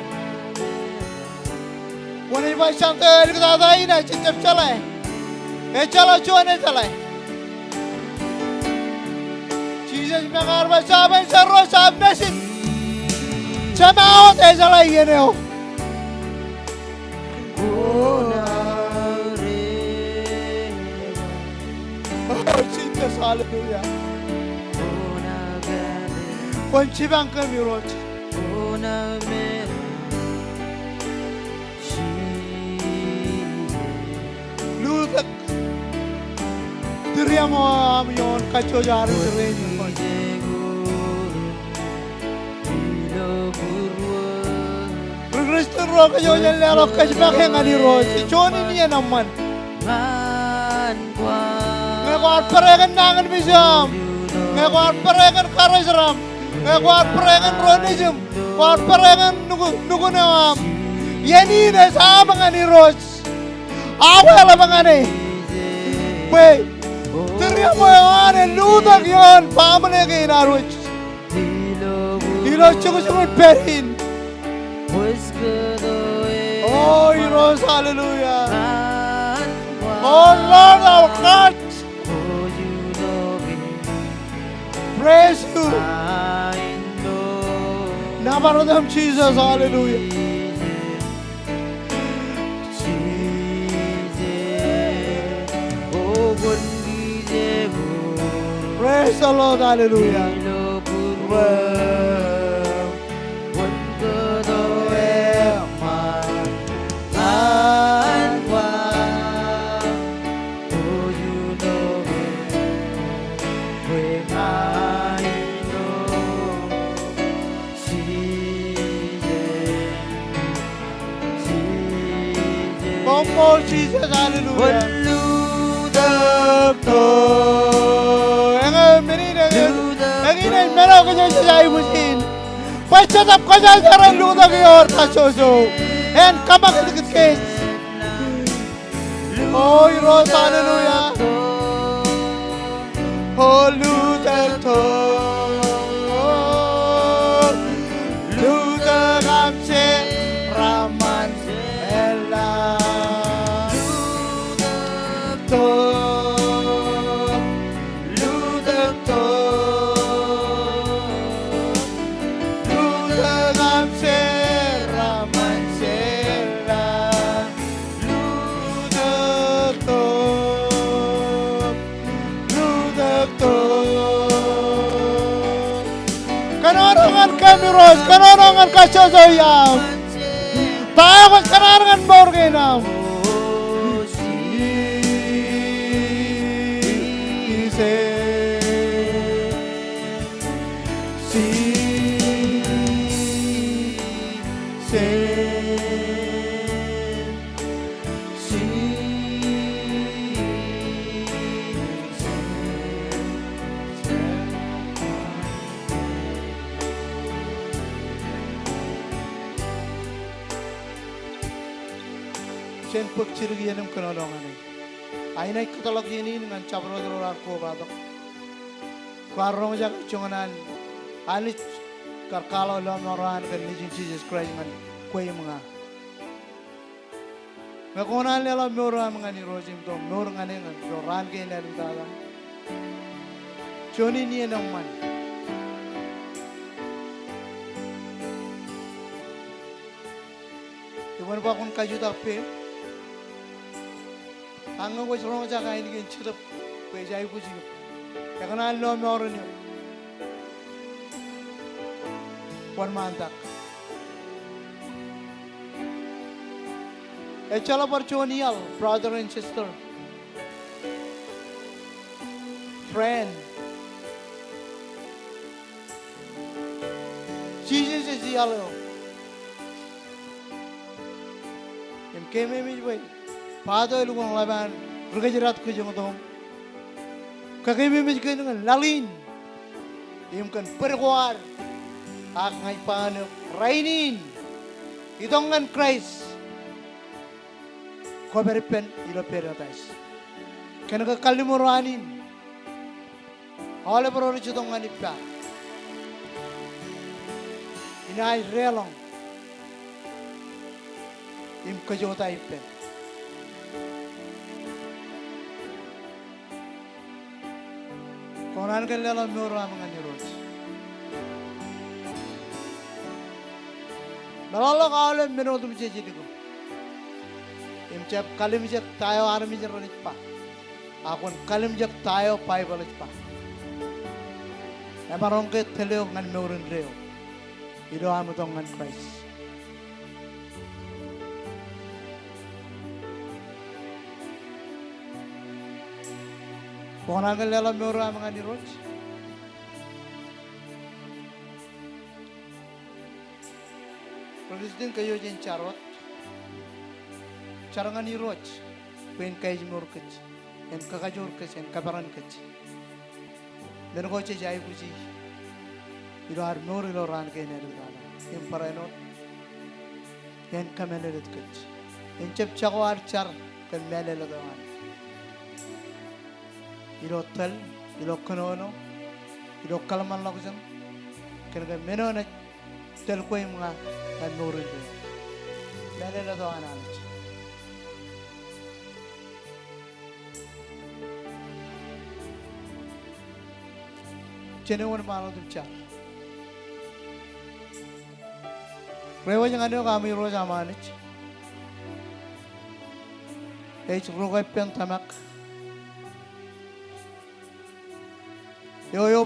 Wani bai sante elgada ina chitep chalai. Chala chuane chalai. Jesus mengar bahasa bahasa rosa mesin. Cemau desa lagi ni oh. Oh Jesus, hallelujah. Kunci bangka mirot. Lutak. Diriamo amion kaco jari tereni. Kristen ro ka yo yan lelok ka jba ke ngani ro si choni ni naman ngewat peregan nangan bisam ngewat peregan karisram ngewat peregan ronism ngewat peregan nugu nawam yani ne sama ngani ro awal bangane we teriak mo yan ludak yon pamane ke naruch ilo chukuchukun perin oh heroes hallelujah oh Lord our God praise you Nabarodam Jesus hallelujah praise the Lord hallelujah Oh Jesus, hallelujah. And come back to the case. Oh, you rose, hallelujah. Oh, Luther, Luther, Ramse, Raman, Ella. Kamiros, kanarangan kasasayaw. Tawag kanarangan morgenam. Sen pagchirgi yanam kanalongan ay. Aynay katalog yanin ngan chabrodro Kobatok. Kwarong jak chunganan ANIJ karkalo lam noran kan nijin Jesus Christ ngan kuy mga. Ngakonan lela mura mga ni Rosim to mur ngane ngan doran ke na tala. Choni ni naman. Iwan ba kun kajuta pe? Anggo ko churong ja kain gen chirap pe jai buji ya kana lo morni one mantak e chala parchonial brother and sister friend Jesus is the allo em keme mi boy Father lugong laban bergejerat ke jeng tom kakimi miskin dengan lalin imkan perkuar ak ngai pan rainin idongan Christ ko beripen ilo paradise kenaka kalimuranin ole berori judongan ipa inai relong im kajota ipen Koran kan lela mura mga niroj. Nalala kaole minuto mi cheji digo. Imchap kalim jak tayo armi jaronit pa. Akon kalim jak tayo pai balit pa. Emarong ke teleo ngan meurin reo. Ido amutong ngan Christ. Koran kan lela mura mga niroj. Produce kayo jen charot. Charangan ni roch. Pen kay jimur kach. En kakajur kach en kabaran kach. Dan ko che jai buji. Ilo har nor ilo ran kay ne dala. En paranot. En kamele red kach. En chep chawar char kan mele lo dawan. Ilo tal, ilo kanono, ilo kalman loksan. Kan ga menona tel ko yung mga nor ilo. Mele lo dawan ANIJ. Genuine malo dum char. Rewa yang ano kami ro sama ANIJ. Ro kay pen tamak. Yo